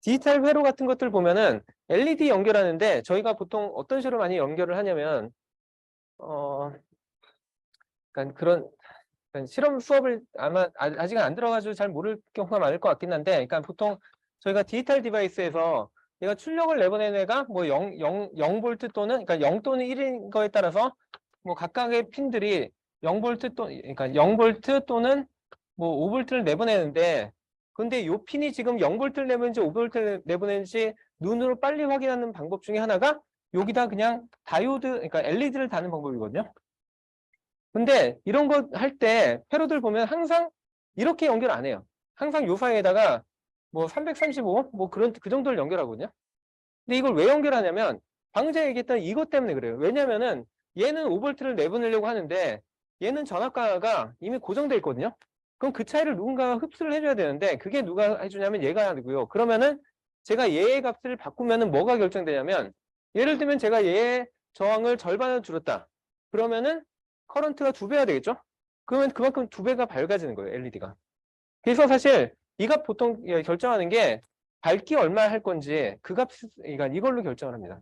디지털 회로 같은 것들 보면은 LED 연결하는데 저희가 보통 어떤 식으로 많이 연결을 하냐면 약간 그런 약간 실험 수업을 아마 아직은 안 들어가지고 잘 모를 경우가 많을 것 같긴 한데 그러니까 보통 저희가 디지털 디바이스에서 얘가 출력을 내보내는 애가 뭐 0V 또는 그러니까 0 또는 1인 거에 따라서 뭐 각각의 핀들이 0V 그러니까 0V 또는 뭐 5V를 내보내는데 근데 요 핀이 지금 0V를 내보내는지 5V를 내보내는지 눈으로 빨리 확인하는 방법 중에 하나가 여기다 그냥 다이오드 그러니까 LED를 다는 방법이거든요. 근데 이런 거 할 때 회로들 보면 항상 이렇게 연결 안 해요. 항상 요 사이에다가 뭐 335, 뭐 그 정도를 연결하거든요. 근데 이걸 왜 연결하냐면 방금 전에 얘기했던 이것 때문에 그래요. 왜냐면은 얘는 5V를 내보내려고 하는데 얘는 전압가가 이미 고정돼 있거든요. 그럼 그 차이를 누군가가 흡수를 해줘야 되는데 그게 누가 해주냐면 얘가 하고요. 그러면은 제가 얘의 값을 바꾸면은 뭐가 결정되냐면 예를 들면 제가 얘의 저항을 절반으로 줄였다. 그러면은 커런트가 2배가 되겠죠? 그러면 그만큼 2배가 밝아지는 거예요, LED가. 그래서 사실 이 값 보통 결정하는 게 밝기 얼마 할 건지 그 값, 그러니까 이걸로 결정을 합니다.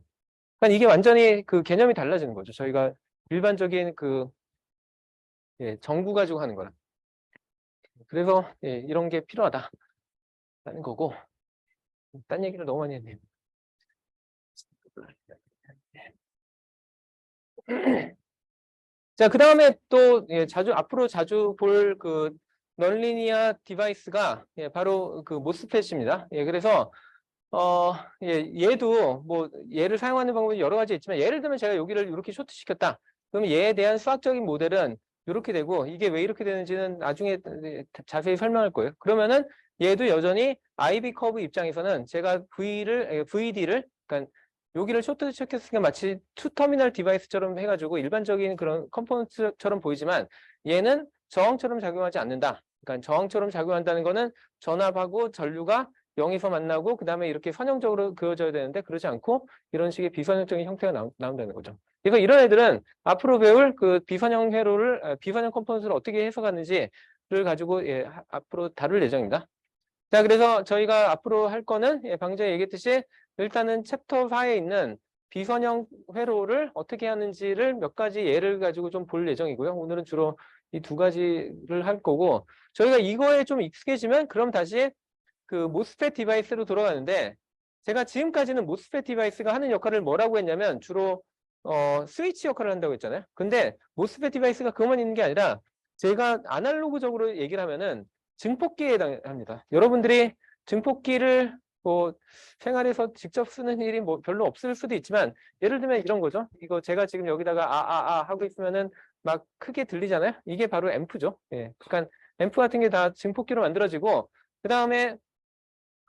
그러니까 이게 완전히 그 개념이 달라지는 거죠. 저희가 일반적인 그 정부 가지고 하는 거랑. 그래서 이런 게 필요하다라는 거고. 딴 얘기를 너무 많이 했네요. 자, 그 다음에 또 앞으로 자주 볼 그 넌리니아 디바이스가 바로 그 모스펫입니다. 그래서 얘도 뭐 얘를 사용하는 방법이 여러 가지 있지만 예를 들면 제가 여기를 이렇게 쇼트시켰다. 그러면 얘에 대한 수학적인 모델은 이렇게 되고 이게 왜 이렇게 되는지는 나중에 자세히 설명할 거예요. 그러면은 얘도 여전히 IB 커브 입장에서는 제가 VD를 그러니까 여기를 쇼트시켰으니까 마치 투 터미널 디바이스처럼 해가지고 일반적인 그런 컴포넌트처럼 보이지만 얘는 저항처럼 작용하지 않는다. 그러니까 저항처럼 작용한다는 거는 전압하고 전류가 0에서 만나고 그 다음에 이렇게 선형적으로 그어져야 되는데 그렇지 않고 이런 식의 비선형적인 형태가 나온다는 거죠. 그래서 이런 애들은 앞으로 배울 그 비선형 회로를 비선형 컴포넌트를 어떻게 해석하는지를 가지고 앞으로 다룰 예정입니다. 자, 그래서 저희가 앞으로 할 거는 방금 얘기했듯이 일단은 챕터 4에 있는 비선형 회로를 어떻게 하는지를 몇 가지 예를 가지고 좀 볼 예정이고요. 오늘은 주로 이 2가지를 할 거고 저희가 이거에 좀 익숙해지면 그럼 다시 그 모스펫 디바이스로 돌아가는데 제가 지금까지는 모스펫 디바이스가 하는 역할을 뭐라고 했냐면 주로 스위치 역할을 한다고 했잖아요. 근데 모스펫 디바이스가 그것만 있는 게 아니라 제가 아날로그적으로 얘기를 하면은 증폭기에 해당합니다. 여러분들이 증폭기를 뭐 생활에서 직접 쓰는 일이 뭐 별로 없을 수도 있지만 예를 들면 이런 거죠. 이거 제가 지금 여기다가 하고 있으면은 막 크게 들리잖아요. 이게 바로 앰프죠. 그러니까 앰프 같은 게 다 증폭기로 만들어지고 그 다음에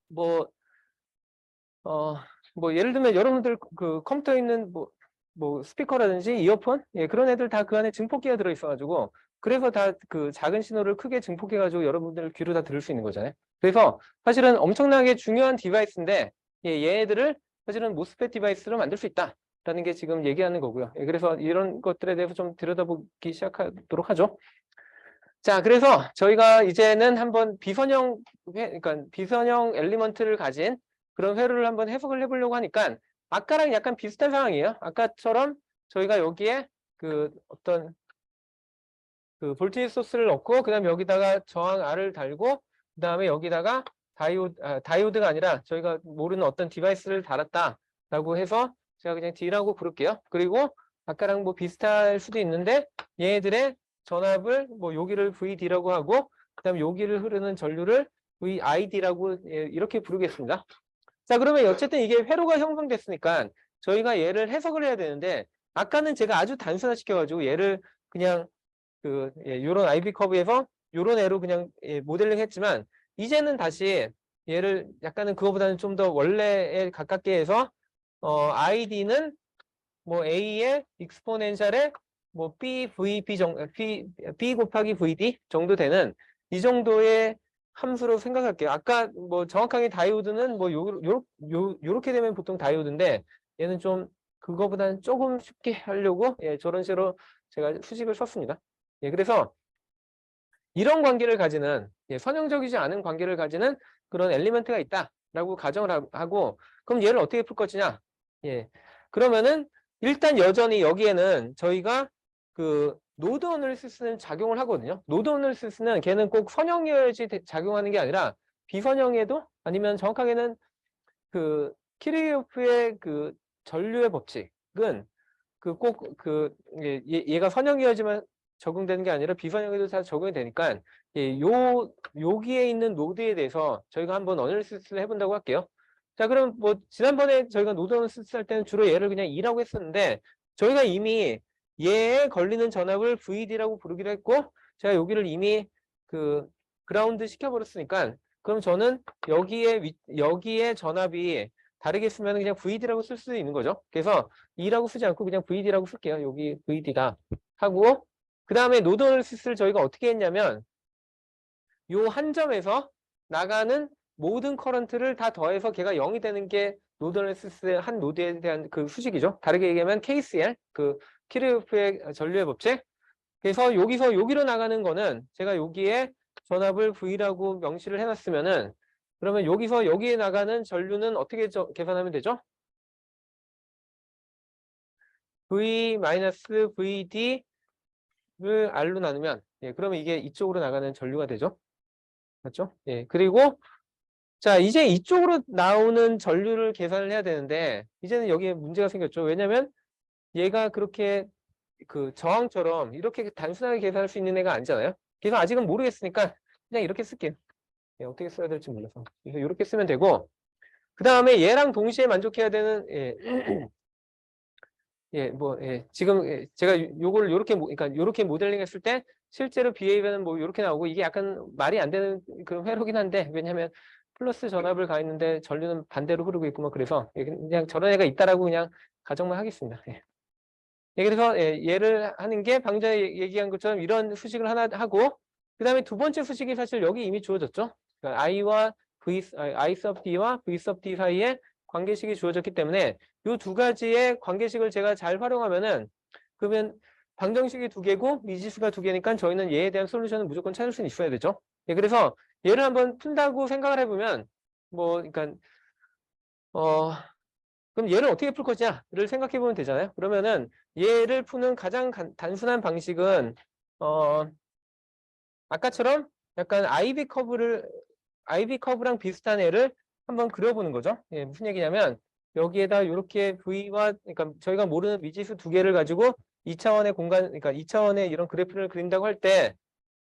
뭐, 뭐, 예를 들면 여러분들 그 컴퓨터에 있는 뭐 스피커라든지 이어폰? 그런 애들 다 그 안에 증폭기가 들어있어가지고, 그래서 다 그 작은 신호를 크게 증폭해가지고 여러분들 귀로 다 들을 수 있는 거잖아요. 그래서 사실은 엄청나게 중요한 디바이스인데, 얘네들을 사실은 모스펫 디바이스로 만들 수 있다라는 게 지금 얘기하는 거고요. 그래서 이런 것들에 대해서 좀 들여다보기 시작하도록 하죠. 자, 그래서 저희가 이제는 한번 그러니까 비선형 엘리먼트를 가진 그런 회로를 한번 해석을 해보려고 하니까 아까랑 약간 비슷한 상황이에요. 아까처럼 저희가 여기에 그 어떤 그 볼테이지 소스를 넣고 그다음에 여기다가 저항 R을 달고 그다음에 여기다가 다이오드가 아니라 저희가 모르는 어떤 디바이스를 달았다라고 해서 제가 그냥 D라고 부를게요. 그리고 아까랑 뭐 비슷할 수도 있는데 얘네들의 전압을 뭐 여기를 VD라고 하고 그다음에 여기를 흐르는 전류를 VID라고 이렇게 부르겠습니다. 자, 그러면 어쨌든 이게 회로가 형성됐으니까 저희가 얘를 해석을 해야 되는데 아까는 제가 아주 단순화시켜가지고 얘를 그냥 요런 IB 커브에서 요런 애로 그냥 모델링 했지만 이제는 다시 얘를 약간은 그거보다는 좀 더 원래에 가깝게 해서 ID는 뭐 A의 익스포넨셜에 뭐 BVP 정도, B 곱하기 VD 정도 되는 이 정도의 함수로 생각할게요. 아까 뭐 정확하게 다이오드는 뭐 요렇게 되면 보통 다이오드인데 얘는 좀 그거보다는 조금 쉽게 하려고 저런 식으로 제가 수식을 썼습니다. 그래서 이런 관계를 가지는 선형적이지 않은 관계를 가지는 그런 엘리먼트가 있다라고 가정을 하고 그럼 얘를 어떻게 풀 것이냐? 그러면은 일단 여전히 여기에는 저희가 그 노드 어널리시스는 작용을 하거든요. 노드 어널리시스는 걔는 꼭 선형이어야지 작용하는 게 아니라 비선형에도 아니면 정확하게는 그 키르호프의 그 전류의 법칙은 그 꼭 얘가 선형이어야지만 적용되는 게 아니라 비선형에도 다 적용이 되니까 여기에 있는 노드에 대해서 저희가 한번 어널리시스를 해본다고 할게요. 자, 그럼 뭐 지난번에 저희가 노드 어널리시스 할 때는 주로 얘를 그냥 E라고 했었는데 저희가 이미 얘에 걸리는 전압을 VD라고 부르기로 했고 제가 여기를 이미 그 그라운드 시켜버렸으니까 그럼 저는 여기에 전압이 다르게 쓰면 그냥 VD라고 쓸 수 있는 거죠. 그래서 E라고 쓰지 않고 그냥 VD라고 쓸게요. 여기 VD다 하고 그 다음에 노드 어널리시스를 저희가 어떻게 했냐면 요 한 점에서 나가는 모든 커런트를 다 더해서 걔가 0이 되는 게 노드 어널리시스의 한 노드에 대한 그 수식이죠. 다르게 얘기하면 KCL, 그 키르호프의 전류의 법칙. 그래서 여기서 여기로 나가는 거는 제가 여기에 전압을 V라고 명시를 해놨으면은 그러면 여기서 여기에 나가는 전류는 어떻게 계산하면 되죠? V-VD를 R로 나누면 그러면 이게 이쪽으로 나가는 전류가 되죠. 맞죠? 그리고 자, 이제 이쪽으로 나오는 전류를 계산을 해야 되는데 이제는 여기에 문제가 생겼죠. 왜냐면 얘가 그렇게 그 저항처럼 이렇게 단순하게 계산할 수 있는 애가 아니잖아요. 그래서 아직은 모르겠으니까 그냥 이렇게 쓸게요. 어떻게 써야 될지 몰라서. 그래서 이렇게 쓰면 되고 그 다음에 얘랑 동시에 만족해야 되는 지금 제가 요거를 요렇게 그러니까 요렇게 모델링 했을 때 실제로 비헤이브는 뭐 요렇게 나오고 이게 약간 말이 안 되는 그런 회로긴 한데 왜냐면 플러스 전압을 가했는데 전류는 반대로 흐르고 있고 뭐 그래서 그냥 저런 애가 있다라고 그냥 가정만 하겠습니다. 그래서 얘를 하는 게 방금 전에 얘기한 것처럼 이런 수식을 하나 하고 그 다음에 두 번째 수식이 사실 여기 이미 주어졌죠. 그러니까 I sub D와 V sub D 사이에 관계식이 주어졌기 때문에 이 두 가지의 관계식을 제가 잘 활용하면은 그러면 방정식이 두 개고 미지수가 두 개니까 저희는 얘에 대한 솔루션을 무조건 찾을 수는 있어야 되죠. 그래서 얘를 한번 푼다고 생각을 해보면 뭐 그러니까 그럼 얘를 어떻게 풀 거냐를 생각해 보면 되잖아요. 그러면은 얘를 푸는 가장 단순한 방식은 아까처럼 약간 IB 커브랑 비슷한 애를 한번 그려보는 거죠. 무슨 얘기냐면 여기에다 이렇게 V와 그러니까 저희가 모르는 미지수 두 개를 가지고 2차원의 공간 그러니까 2차원의 이런 그래프를 그린다고 할 때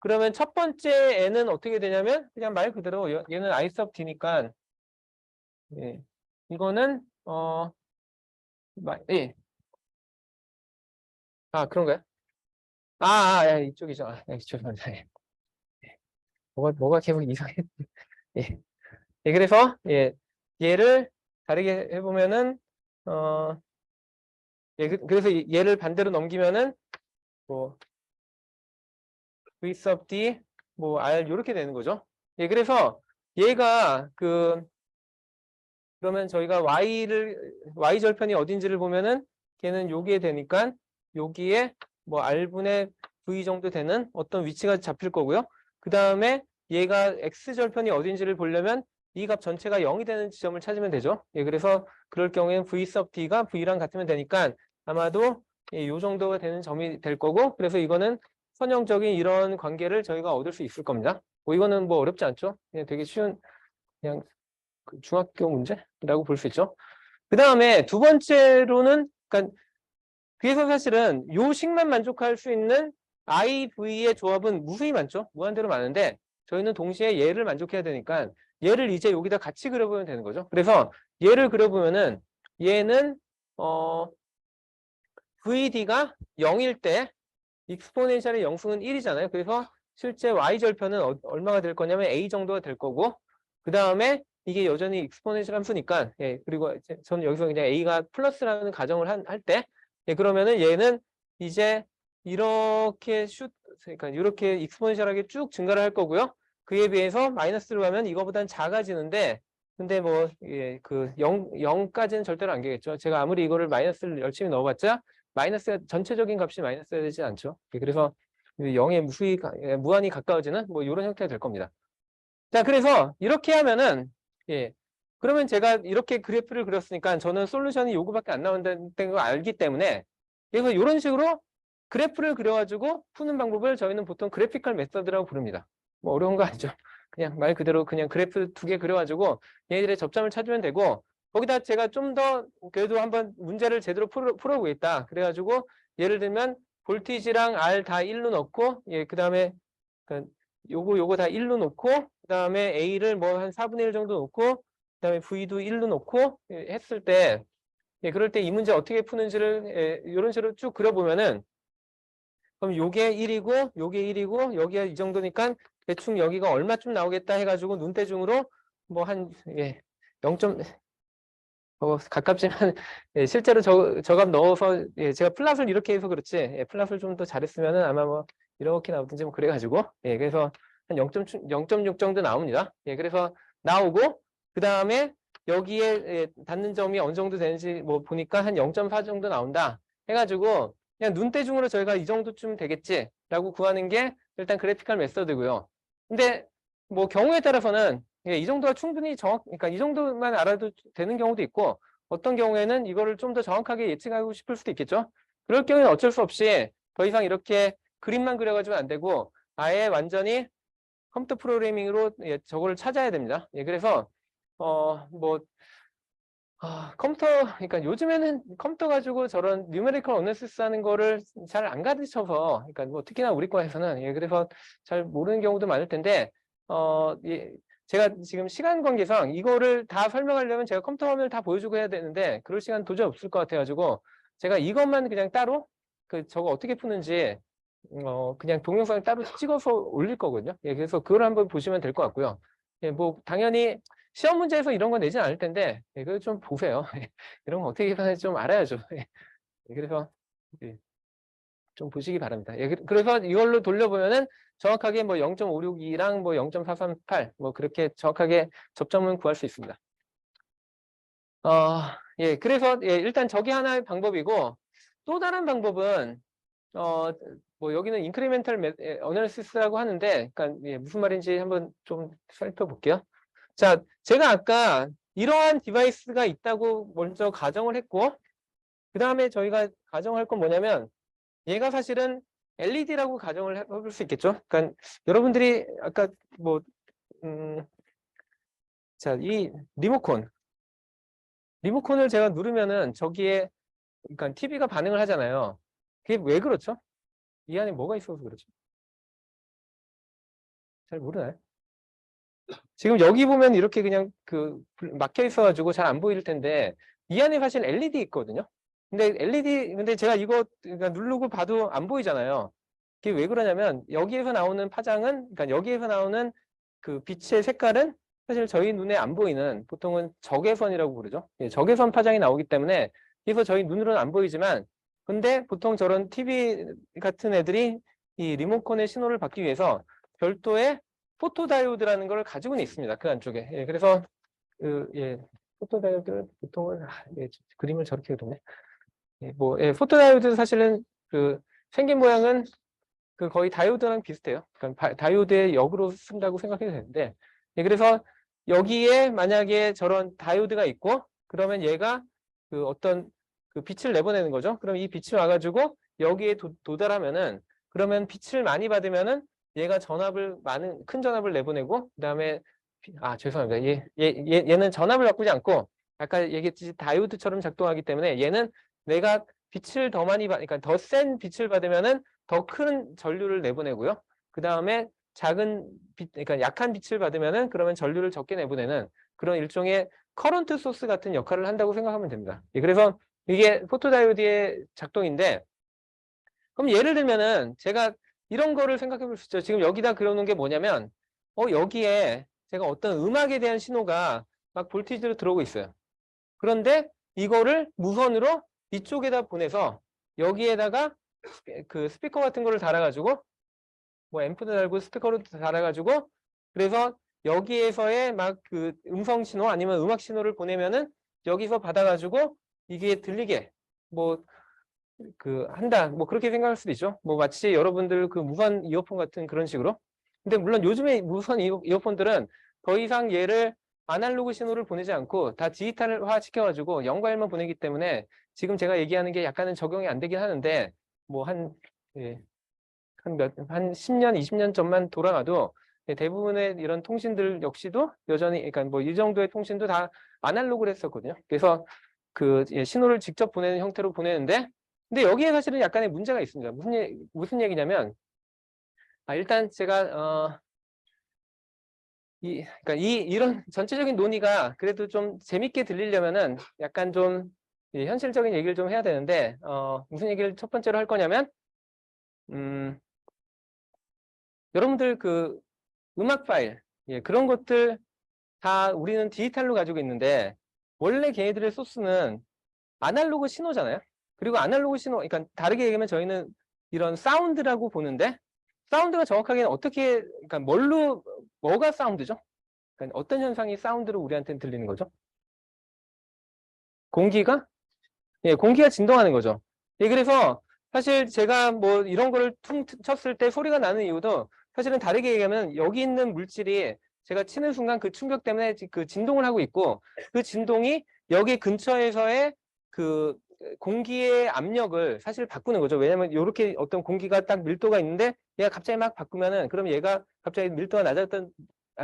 그러면 첫 번째 애는 어떻게 되냐면 그냥 말 그대로 얘는 I sub D니까 이거는 그런가요? 이쪽이죠. 죄송합니다. 뭐가 계속 이상해. 예. 그래서, 얘를 다르게 해보면은, 그래서 얘를 반대로 넘기면은, 뭐, V sub D, 뭐, R, 이렇게 되는 거죠. 그래서 얘가 그러면 저희가 Y 절편이 어딘지를 보면은, 걔는 여기에 되니까, 여기에 뭐, R분의 V 정도 되는 어떤 위치가 잡힐 거고요. 그 다음에 얘가 X절편이 어딘지를 보려면 이 값 전체가 0이 되는 지점을 찾으면 되죠. 그래서 그럴 경우에는 V sub D가 V랑 같으면 되니까 아마도 이 정도가 되는 점이 될 거고 그래서 이거는 선형적인 이런 관계를 저희가 얻을 수 있을 겁니다. 이거는 뭐 어렵지 않죠? 그냥 되게 쉬운 그냥 중학교 문제라고 볼 수 있죠. 그 다음에 두 번째로는 그러니까 그래서 사실은 요 식만 만족할 수 있는 IV의 조합은 무수히 많죠. 무한대로 많은데 저희는 동시에 얘를 만족해야 되니까 얘를 이제 여기다 같이 그려보면 되는 거죠. 그래서 얘를 그려보면은 얘는 VD가 0일 때 익스포넨셜의 영승은 1이잖아요. 그래서 실제 Y절편은 얼마가 될 거냐면 A 정도가 될 거고 그 다음에 이게 여전히 익스포넨셜 함수니까 그리고 저는 여기서 그냥 A가 플러스라는 가정을 할 때 그러면은 얘는 이제 이렇게 그러니까 이렇게 익스포넨셜하게 쭉 증가를 할 거고요. 그에 비해서 마이너스로 가면 이거보단 작아지는데 근데 뭐 그 0까지는 절대로 안 되겠죠. 제가 아무리 이거를 마이너스를 열심히 넣어봤자 마이너스가 전체적인 값이 마이너스여야 되지 않죠. 그래서 0에 무한히 가까워지는 뭐 이런 형태가 될 겁니다. 자, 그래서 이렇게 하면은 그러면 제가 이렇게 그래프를 그렸으니까 저는 솔루션이 요거밖에 안 나온다는 걸 알기 때문에 그래서 이런 식으로 그래프를 그려가지고 푸는 방법을 저희는 보통 그래피컬 메서드라고 부릅니다. 뭐 어려운 거 아니죠. 그냥 말 그대로 그냥 그래프 두 개 그려가지고 얘네들의 접점을 찾으면 되고 거기다 제가 좀 더 그래도 한번 문제를 제대로 풀어보겠다. 그래가지고 예를 들면 볼티지랑 R 다 1로 넣고 그 다음에 요거 다 1로 놓고 그 다음에 A를 뭐 한 4분의 1 정도 놓고 그 다음에 V도 1로 놓고 했을 때 그럴 때 이 문제 어떻게 푸는지를 이런 식으로 쭉 그려보면은 그럼 요게 1이고 요게 1이고 여기가 이 정도니까 대충 여기가 얼마쯤 나오겠다 해가지고 눈대중으로 뭐 한 0. 가깝지만 실제로 저값 넣어서 제가 플랫을 이렇게 해서 그렇지 플랫을 좀 더 잘했으면은 아마 뭐 이렇게 나오든지 뭐 그래가지고 그래서 한 0.6 정도 나옵니다. 예, 그래서 나오고 그 다음에 여기에 예, 닿는 점이 어느 정도 되는지 뭐 보니까 한 0.4 정도 나온다 해가지고 그냥 눈대중으로 저희가 이 정도쯤 되겠지라고 구하는 게 일단 그래피컬 메서드고요. 근데 뭐 경우에 따라서는 예, 이 정도가 충분히 그러니까 이 정도만 알아도 되는 경우도 있고 어떤 경우에는 이거를 좀 더 정확하게 예측하고 싶을 수도 있겠죠. 그럴 경우에는 어쩔 수 없이 더 이상 이렇게 그림만 그려가지고 안 되고 아예 완전히 컴퓨터 프로그래밍으로 예, 저거를 찾아야 됩니다. 예, 그래서 뭐 컴퓨터 그러니까 요즘에는 컴퓨터 가지고 저런 뉴메리컬 어널리시스 하는 거를 잘 안 가르쳐서 그러니까 뭐 특히나 우리 과에서는 예, 그래서 잘 모르는 경우도 많을 텐데 예, 제가 지금 시간 관계상 이거를 다 설명하려면 제가 컴퓨터 화면을 다 보여주고 해야 되는데 그럴 시간 도저히 없을 것 같아가지고 제가 이것만 그냥 따로 그 저거 어떻게 푸는지 그냥 동영상을 따로 찍어서 올릴 거거든요. 예, 그래서 그걸 한번 보시면 될 것 같고요. 예, 뭐 당연히 시험 문제에서 이런 거 내진 않을 텐데 예, 그거 좀 보세요. 이런 거 어떻게 계산할지 좀 알아야죠. 예, 그래서 예, 좀 보시기 바랍니다. 예, 그래서 이걸로 돌려보면은 정확하게 뭐 0.562랑 뭐 0.438 뭐 그렇게 정확하게 접점은 구할 수 있습니다. 예, 그래서 예, 일단 저게 하나의 방법이고 또 다른 방법은 뭐 여기는 인크리멘탈 어널리시스라고 하는데 그러니까 예, 무슨 말인지 한번 좀 살펴볼게요. 자, 제가 아까 이러한 디바이스가 있다고 먼저 가정을 했고 그 다음에 저희가 가정할 건 뭐냐면 얘가 사실은 LED라고 가정을 해볼 수 있겠죠. 그러니까 여러분들이 아까 뭐 자, 이 리모컨을 제가 누르면은 저기에 그러니까 TV가 반응을 하잖아요. 그게 왜 그렇죠? 이 안에 뭐가 있어서 그렇죠? 잘 모르나요? 지금 여기 보면 이렇게 그냥 그 막혀 있어가지고 잘 안 보일 텐데 이 안에 사실 LED 있거든요. 근데 제가 이거 그러니까 누르고 봐도 안 보이잖아요. 그게 왜 그러냐면 여기에서 나오는 파장은 그러니까 여기에서 나오는 그 빛의 색깔은 사실 저희 눈에 안 보이는 보통은 적외선이라고 부르죠. 예, 적외선 파장이 나오기 때문에 그래서 저희 눈으로는 안 보이지만 근데 보통 저런 TV 같은 애들이 이 리모컨의 신호를 받기 위해서 별도의 포토다이오드라는 걸 가지고는 있습니다. 그 안쪽에. 예, 그래서 예, 포토다이오드를 보통은 예, 그림을 저렇게 그렸네. 예, 뭐 예, 포토다이오드 사실은 그 생긴 모양은 그 거의 다이오드랑 비슷해요. 그러니까 다이오드의 역으로 쓴다고 생각해도 되는데 예, 그래서 여기에 만약에 저런 다이오드가 있고 그러면 얘가 그 어떤 그 빛을 내보내는 거죠. 그럼 이 빛이 와가지고 여기에 도달하면은 그러면 빛을 많이 받으면은 얘가 큰 전압을 내보내고 그다음에 죄송합니다. 얘는 전압을 바꾸지 않고 아까 얘기했듯이 다이오드처럼 작동하기 때문에 얘는 내가 빛을 더 많이 그러니까 더 센 빛을 받으면은 더 큰 전류를 내보내고요. 그 다음에 작은 빛, 그러니까 약한 빛을 받으면은 그러면 전류를 적게 내보내는 그런 일종의 커런트 소스 같은 역할을 한다고 생각하면 됩니다. 예, 그래서 이게 포토다이오드의 작동인데 그럼 예를 들면은 제가 이런 거를 생각해 볼 수 있죠. 지금 여기다 그려놓은 게 뭐냐면 여기에 제가 어떤 음악에 대한 신호가 막 볼티지로 들어오고 있어요. 그런데 이거를 무선으로 이쪽에다 보내서 여기에다가 그 스피커 같은 거를 달아가지고 뭐 앰프도 달고 스피커로 달아가지고 그래서 여기에서의 막 그 음성 신호 아니면 음악 신호를 보내면은 여기서 받아가지고 이게 들리게 뭐 그 한다 뭐 그렇게 생각할 수도 있죠. 뭐 마치 여러분들 그 무선 이어폰 같은 그런 식으로. 근데 물론 요즘에 무선 이어폰들은 더 이상 얘를 아날로그 신호를 보내지 않고 다 디지털화 시켜가지고 0과 1만 보내기 때문에 지금 제가 얘기하는 게 약간은 적용이 안 되긴 하는데 뭐 예, 한 10년, 20년 전만 돌아가도 대부분의 이런 통신들 역시도 여전히 그러니까 뭐 이 정도의 통신도 다 아날로그를 했었거든요. 그래서 그 신호를 직접 보내는 형태로 보내는데 근데 여기에 사실은 약간의 문제가 있습니다. 무슨 얘기냐면 일단 제가 그러니까 이런 전체적인 논의가 그래도 좀 재밌게 들리려면은 약간 좀 현실적인 얘기를 좀 해야 되는데 무슨 얘기를 첫 번째로 할 거냐면 여러분들 그 음악 파일 그런 것들 다 우리는 디지털로 가지고 있는데 원래 걔네들의 소스는 아날로그 신호잖아요. 그리고 아날로그 신호 그러니까 다르게 얘기하면 저희는 이런 사운드라고 보는데 사운드가 정확하게 어떻게, 그러니까 뭐가 사운드죠? 그러니까 어떤 현상이 사운드로 우리한테는 들리는 거죠? 공기가? 예, 공기가 진동하는 거죠. 예, 그래서 사실 제가 뭐 이런 거를 퉁 쳤을 때 소리가 나는 이유도 사실은 다르게 얘기하면 여기 있는 물질이 제가 치는 순간 그 충격 때문에 그 진동을 하고 있고 그 진동이 여기 근처에서의 그 공기의 압력을 사실 바꾸는 거죠. 왜냐면 이렇게 어떤 공기가 딱 밀도가 있는데 얘가 갑자기 막 바꾸면은 그럼 얘가 갑자기 밀도가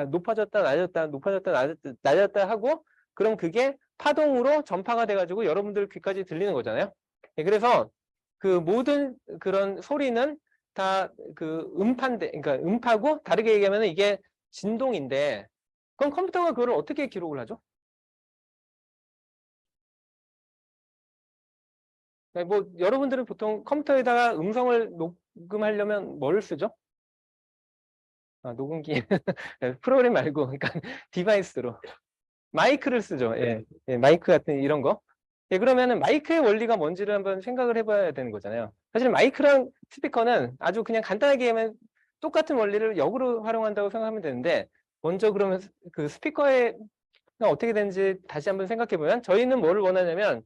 높아졌다 낮았다 높아졌다 낮았다 하고 그럼 그게 파동으로 전파가 돼가지고 여러분들 귀까지 들리는 거잖아요. 예, 그래서 그 모든 그런 소리는 다 그 음파인데, 그러니까 음파고 다르게 얘기하면 이게 진동인데, 그럼 컴퓨터가 그걸 어떻게 기록을 하죠? 네, 뭐 여러분들은 보통 컴퓨터에다가 음성을 녹음하려면 뭘 쓰죠? 아, 녹음기 프로그램 말고, 그러니까 디바이스로 마이크를 쓰죠. 예, 예, 마이크 같은 이런 거. 예, 그러면은 마이크의 원리가 뭔지를 한번 생각을 해봐야 되는 거잖아요. 사실 마이크랑 스피커는 아주 그냥 간단하게 하면 똑같은 원리를 역으로 활용한다고 생각하면 되는데, 먼저 그러면 그 스피커의 어떻게 되는지 다시 한번 생각해 보면, 저희는 뭐를 원하냐면,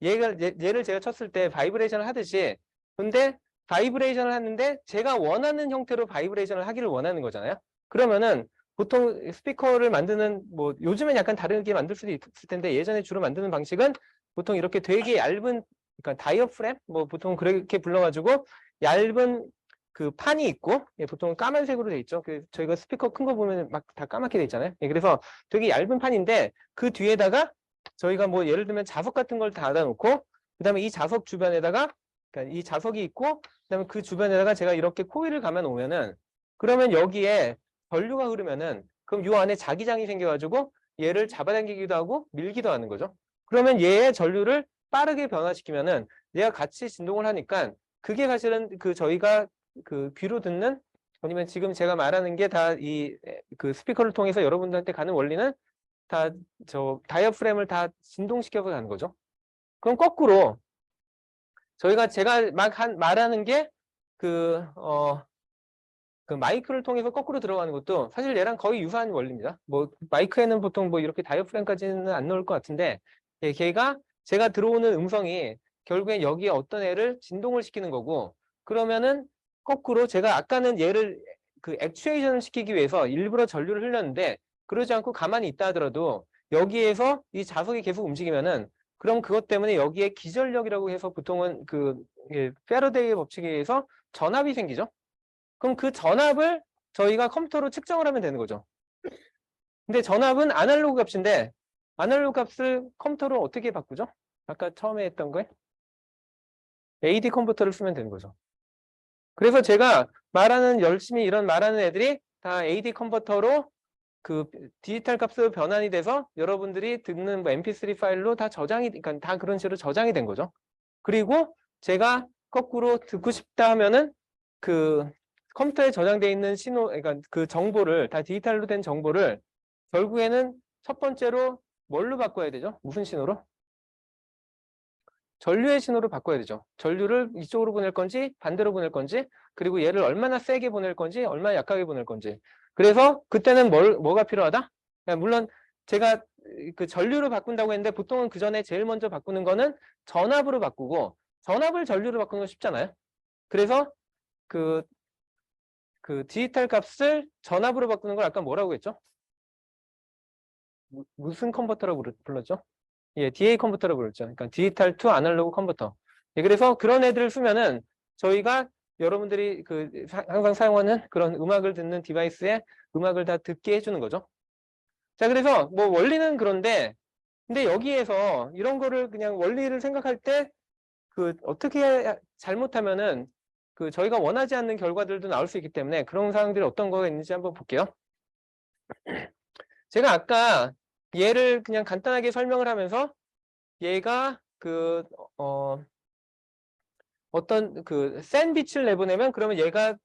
얘를 제가 쳤을 때 바이브레이션을 하듯이, 근데 바이브레이션을 하는데 제가 원하는 형태로 바이브레이션을 하기를 원하는 거잖아요. 그러면은 보통 스피커를 만드는 뭐 요즘엔 약간 다르게 만들 수도 있을 텐데 예전에 주로 만드는 방식은 보통 이렇게 되게 얇은, 그러니까 다이어프램 뭐 보통 그렇게 불러가지고 얇은 그 판이 있고, 예, 보통 까만색으로 돼 있죠. 그 저희가 스피커 큰 거 보면 막 다 까맣게 돼 있잖아요. 예, 그래서 되게 얇은 판인데 그 뒤에다가 저희가 뭐 예를 들면 자석 같은 걸 닫아놓고 그다음에 이 자석 주변에다가, 그러니까 이 자석이 있고 그다음에 그 주변에다가 제가 이렇게 코일을 감아 놓으면은, 그러면 여기에 전류가 흐르면은 그럼 요 안에 자기장이 생겨가지고 얘를 잡아당기기도 하고 밀기도 하는 거죠. 그러면 얘의 전류를 빠르게 변화시키면은 얘가 같이 진동을 하니까 그게 사실은 그 저희가 그 귀로 듣는, 아니면 지금 제가 말하는 게 다 이 그 스피커를 통해서 여러분들한테 가는 원리는 다 저 다이어프램을 다 진동시켜서 가는 거죠. 그럼 거꾸로 제가 말하는 게 그, 그 마이크를 통해서 거꾸로 들어가는 것도 사실 얘랑 거의 유사한 원리입니다. 뭐 마이크에는 보통 뭐 이렇게 다이어프램까지는 안 넣을 것 같은데, 예, 걔가 제가 들어오는 음성이 결국엔 여기에 어떤 애를 진동을 시키는 거고, 그러면은 거꾸로 제가 아까는 얘를 그 액추에이션을 시키기 위해서 일부러 전류를 흘렸는데 그러지 않고 가만히 있다 하더라도 여기에서 이 자석이 계속 움직이면은 그럼 그것 때문에 여기에 기전력이라고 해서 보통은 그 패러데이의 법칙에 의해서 전압이 생기죠. 그럼 그 전압을 저희가 컴퓨터로 측정을 하면 되는 거죠. 근데 전압은 아날로그 값인데 아날로그 값을 컴퓨터로 어떻게 바꾸죠? 아까 처음에 했던 거에 AD 컨버터를 쓰면 되는 거죠. 그래서 제가 열심히 이런 말하는 애들이 다 AD 컨버터로 그 디지털 값으로 변환이 돼서 여러분들이 듣는 뭐 MP3 파일로 다 그러니까 다 그런 식으로 저장이 된 거죠. 그리고 제가 거꾸로 듣고 싶다 하면은 그 컴퓨터에 저장되어 있는 그러니까 그 정보를 다 디지털로 된 정보를 결국에는 첫 번째로 뭘로 바꿔야 되죠? 무슨 신호로? 전류의 신호로 바꿔야 되죠. 전류를 이쪽으로 보낼 건지 반대로 보낼 건지, 그리고 얘를 얼마나 세게 보낼 건지 얼마나 약하게 보낼 건지. 그래서 그때는 뭐가 필요하다? 물론 제가 그 전류를 바꾼다고 했는데 보통은 그 전에 제일 먼저 바꾸는 거는 전압으로 바꾸고, 전압을 전류로 바꾸는 건 쉽잖아요. 그래서 그 디지털 값을 전압으로 바꾸는 걸 아까 뭐라고 했죠? 무슨 컨버터라고 불렀죠? 예, DA 컨버터라고 불렀죠. 그러니까 디지털 투 아날로그 컨버터. 예, 그래서 그런 애들을 쓰면은 저희가 여러분들이 항상 사용하는 그런 음악을 듣는 디바이스에 음악을 다 듣게 해주는 거죠. 자, 그래서 뭐 원리는 그런데, 근데 여기에서 이런 거를 그냥 원리를 생각할 때 어떻게 잘못하면은 저희가 원하지 않는 결과들도 나올 수 있기 때문에 그런 상황들이 어떤 거가 있는지 한번 볼게요. 제가 아까 얘를 그냥 간단하게 설명을 하면서 얘가 어떤 센 빛을 내보내면 그러면 얘가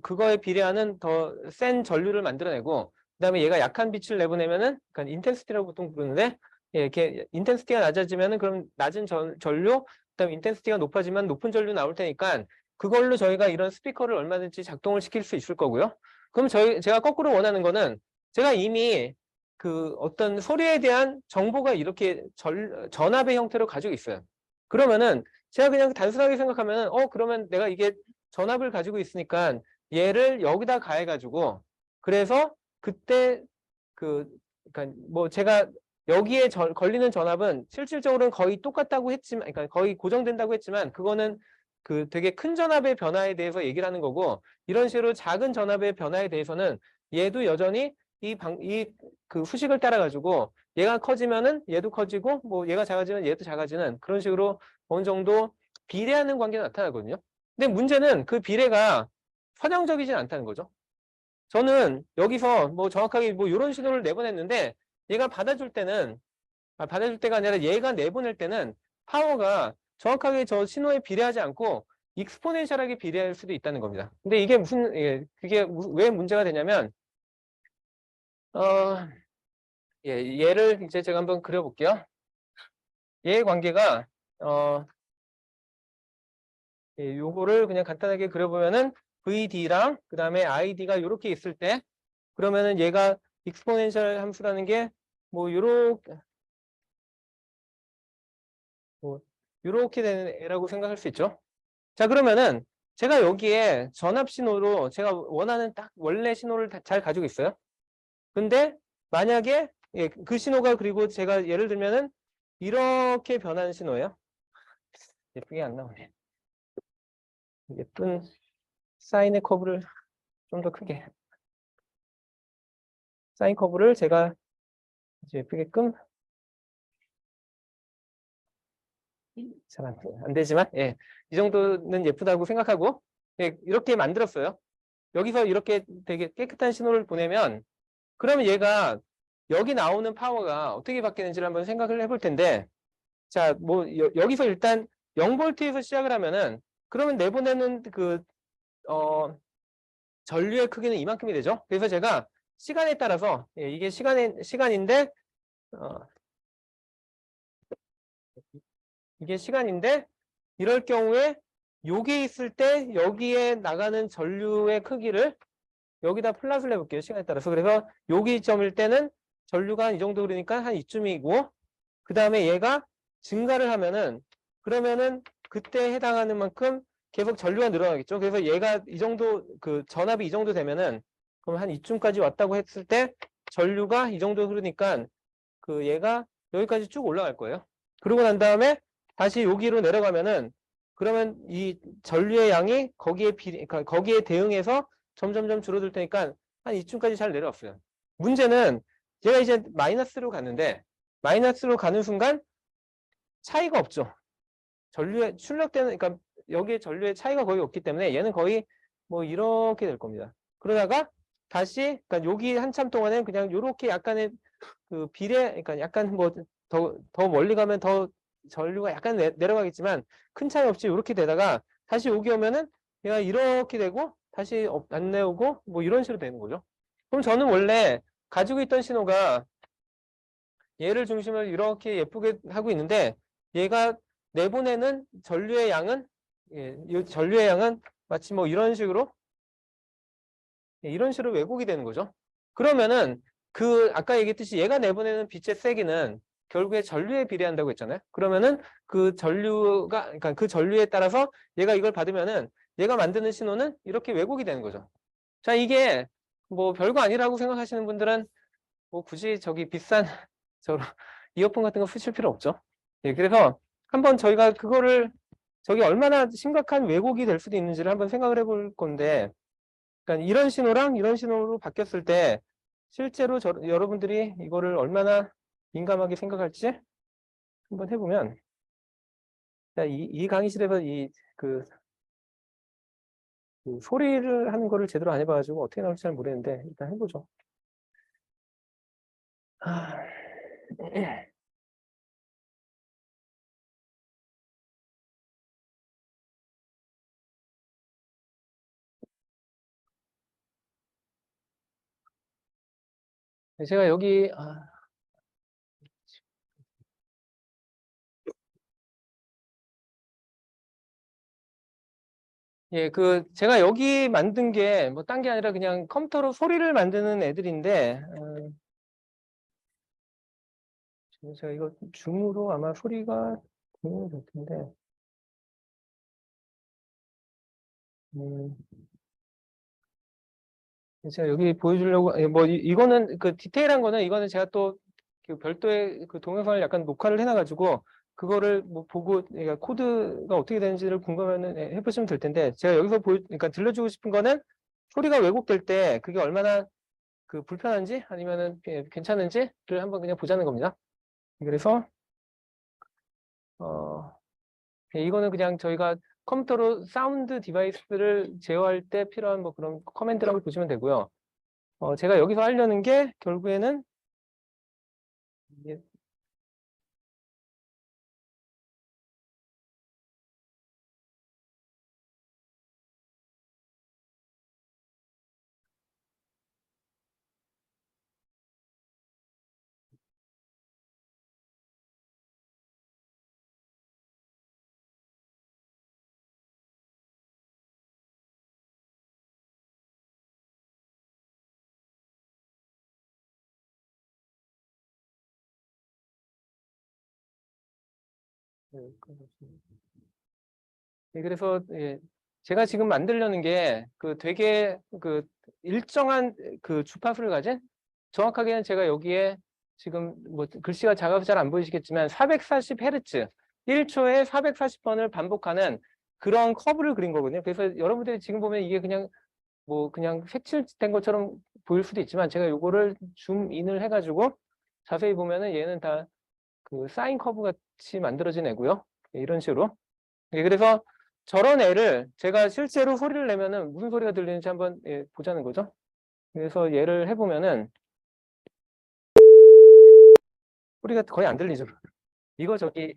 그거에 비례하는 더 센 전류를 만들어내고, 그다음에 얘가 약한 빛을 내보내면은, 그러니까 인텐시티라고 보통 부르는데, 예, 이렇게 인텐시티가 낮아지면은 그럼 낮은 전류, 그다음에 인텐시티가 높아지면 높은 전류 나올 테니까 그걸로 저희가 이런 스피커를 얼마든지 작동을 시킬 수 있을 거고요. 그럼 제가 거꾸로 원하는 거는 제가 이미 그 어떤 소리에 대한 정보가 이렇게 전압의 형태로 가지고 있어요. 그러면은 제가 그냥 단순하게 생각하면은 그러면 내가 이게 전압을 가지고 있으니까 얘를 여기다 가해가지고 그래서 그때 그러니까 뭐 제가 여기에 걸리는 전압은 실질적으로는 거의 똑같다고 했지만, 그러니까 거의 고정된다고 했지만 그거는 그 되게 큰 전압의 변화에 대해서 얘기를 하는 거고 이런 식으로 작은 전압의 변화에 대해서는 얘도 여전히 그 후식을 따라 가지고 얘가 커지면은 얘도 커지고 뭐 얘가 작아지면 얘도 작아지는 그런 식으로 어느 정도 비례하는 관계가 나타나거든요. 근데 문제는 그 비례가 선형적이진 않다는 거죠. 저는 여기서 뭐 정확하게 뭐 이런 신호를 내보냈는데 얘가 받아줄 때가 아니라 얘가 내보낼 때는 파워가 정확하게 저 신호에 비례하지 않고 익스포넨셜하게 비례할 수도 있다는 겁니다. 근데 이게 그게 왜 문제가 되냐면 어, 얘를 이제 제가 한번 그려볼게요. 얘의 관계가 요거를 그냥 간단하게 그려보면은 VD랑 그 다음에 ID가 이렇게 있을 때 그러면은 얘가 익스포넨셜 함수라는 게 뭐 요렇게 되는 애라고 생각할 수 있죠. 자, 그러면은 제가 여기에 전압 신호로 제가 원하는 딱 원래 신호를 잘 가지고 있어요. 근데 만약에 그 신호가 그리고 제가 예를 들면은 이렇게 변하는 신호예요. 예쁘게 안 나오네. 예쁜 사인의 커브를 좀 더 크게. 사인 커브를 제가 아주 예쁘게끔 잘 안 되지만 이 정도는 예쁘다고 생각하고 이렇게 만들었어요. 여기서 이렇게 되게 깨끗한 신호를 보내면 그러면 얘가 여기 나오는 파워가 어떻게 바뀌는지를 한번 생각을 해볼 텐데 자, 뭐 여기서 일단 0볼트에서 시작을 하면은 그러면 내보내는 전류의 크기는 이만큼이 되죠. 그래서 제가 시간에 따라서 이게 시간인데 어, 이게 시간인데 이럴 경우에 요게 있을 때 여기에 나가는 전류의 크기를 여기다 플랫을 해볼게요. 시간에 따라서. 그래서 여기 점일 때는 전류가 한 이 정도 그러니까 한 이쯤이고 그 다음에 얘가 증가를 하면은 그러면은 그때 해당하는 만큼 계속 전류가 늘어나겠죠. 그래서 얘가 이 정도 그 전압이 이 정도 되면은 그럼 한 이쯤까지 왔다고 했을 때 전류가 이 정도 흐르니까 그 얘가 여기까지 쭉 올라갈 거예요. 그러고 난 다음에 다시 여기로 내려가면은 그러면 이 전류의 양이 그러니까 거기에 대응해서 점점점 줄어들 테니까 한 이쯤까지 잘 내려왔어요. 문제는 제가 이제 마이너스로 갔는데 마이너스로 가는 순간 차이가 없죠. 전류의 출력되는 그러니까 여기에 전류의 차이가 거의 없기 때문에 얘는 거의 뭐 이렇게 될 겁니다. 그러다가 다시 그러니까 여기 한참 동안은 그냥 이렇게 약간의 그 그러니까 약간 뭐 더 멀리 가면 더 전류가 약간 내려가겠지만 큰 차이 없이 이렇게 되다가 다시 여기 오면은 얘가 이렇게 되고 다시 안 내오고 뭐 이런 식으로 되는 거죠. 그럼 저는 원래 가지고 있던 신호가 얘를 중심으로 이렇게 예쁘게 하고 있는데 얘가 내보내는 전류의 양은 이 전류의 양은 마치 뭐 이런 식으로 왜곡이 되는 거죠. 그러면은 아까 얘기했듯이 얘가 내보내는 빛의 세기는 결국에 전류에 비례한다고 했잖아요. 그러면은 그러니까 그 전류에 따라서 얘가 이걸 받으면은 얘가 만드는 신호는 이렇게 왜곡이 되는 거죠. 자, 이게 뭐 별거 아니라고 생각하시는 분들은 뭐 굳이 저기 비싼 저 이어폰 같은 거 쓰실 필요 없죠. 그래서 한번 저희가 그거를 저기 얼마나 심각한 왜곡이 될 수도 있는지를 한번 생각을 해볼 건데 그러니까 이런 신호랑 이런 신호로 바뀌었을 때 실제로 여러분들이 이거를 얼마나 민감하게 생각할지 한번 해보면 이 강의실에서 그 소리를 하는 거를 제대로 안 해봐가지고 어떻게 나올지 잘 모르겠는데 일단 해보죠. 아, 제가 여기 예, 제가 여기 만든 게 뭐 딴 게 아니라 그냥 컴퓨터로 소리를 만드는 애들인데, 제가 이거 줌으로 아마 소리가 들리면 될 텐데, 음, 제가 여기 보여주려고, 뭐, 이거는 디테일한 거는 이거는 제가 또 별도의 동영상을 약간 녹화를 해놔가지고, 그거를 뭐 보고, 그러니까 코드가 어떻게 되는지를 궁금하면 해보시면 될 텐데, 제가 여기서 그러니까 들려주고 싶은 거는 소리가 왜곡될 때 그게 얼마나 불편한지 아니면은 괜찮은지를 한번 그냥 보자는 겁니다. 그래서 어 이거는 그냥 저희가 컴퓨터로 사운드 디바이스를 제어할 때 필요한 뭐 그런 커맨드라고 보시면 되고요. 제가 여기서 하려는 게 결국에는 이게 그래서 제가 지금 만들려는 게 되게 일정한 주파수를 가진 정확하게는 제가 여기에 지금 뭐 글씨가 작아서 잘 안 보이시겠지만 440Hz 1초에 440번을 반복하는 그런 커브를 그린 거거든요. 그래서 여러분들이 지금 보면 이게 그냥 뭐 그냥 색칠된 것처럼 보일 수도 있지만 제가 요거를 줌인을 해가지고 자세히 보면은 얘는 다 사인 커브 같이 만들어진 애고요. 이런 식으로. 그래서 저런 애를 제가 실제로 소리를 내면은 무슨 소리가 들리는지 한번 보자는 거죠. 그래서 얘를 해보면은 소리가 거의 안 들리죠. 이거 저기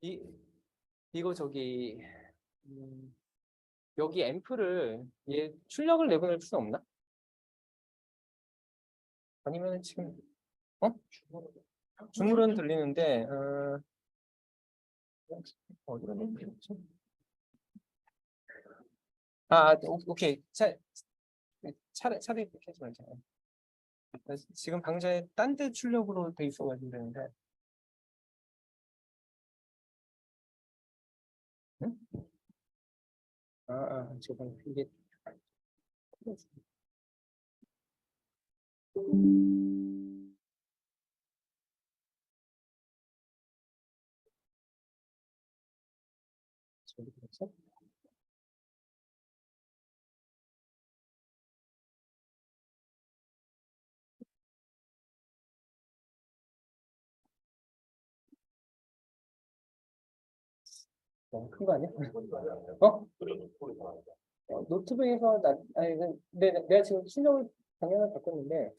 이 이거 저기 음, 여기 앰프를 얘 출력을 내보낼 수 없나? 아니면 지금 어? 줌으로는 들리는데 어디로 내보냈지? 오케이. 차라리 그렇게 하지 말자. 지금 방자에 딴 데 출력으로 돼 있어가지고 되는데 응? 저건 이게 저기 그랬어? 너무 큰 거 아니야? 어? 노트북에서 아니 근데 내가 지금 출력을 방향을 바꿨는데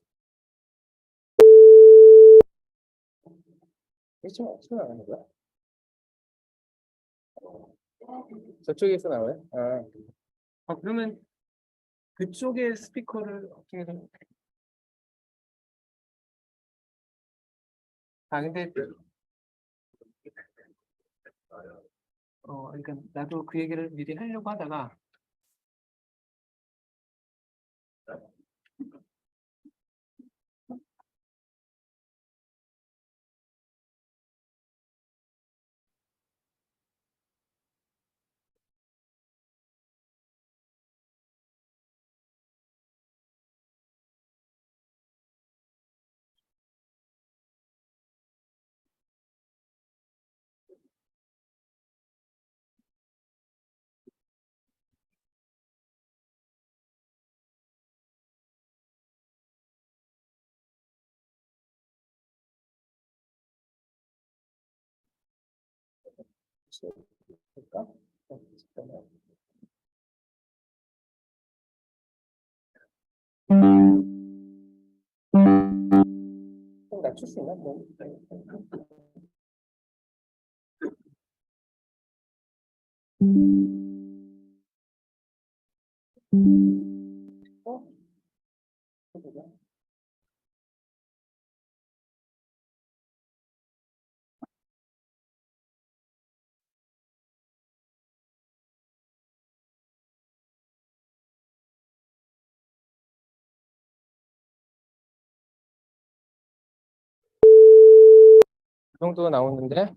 이게 지금 나가는 거야? 저쪽에서 나와요? 그러면 그쪽에 스피커를 어떻게 좀 근데 그러니까 나도 그 얘기를 미리 하려고 하다가 볼까? 잠깐만. 좀 낮출 수 있나? 뭐. 어? 정도가 나오는데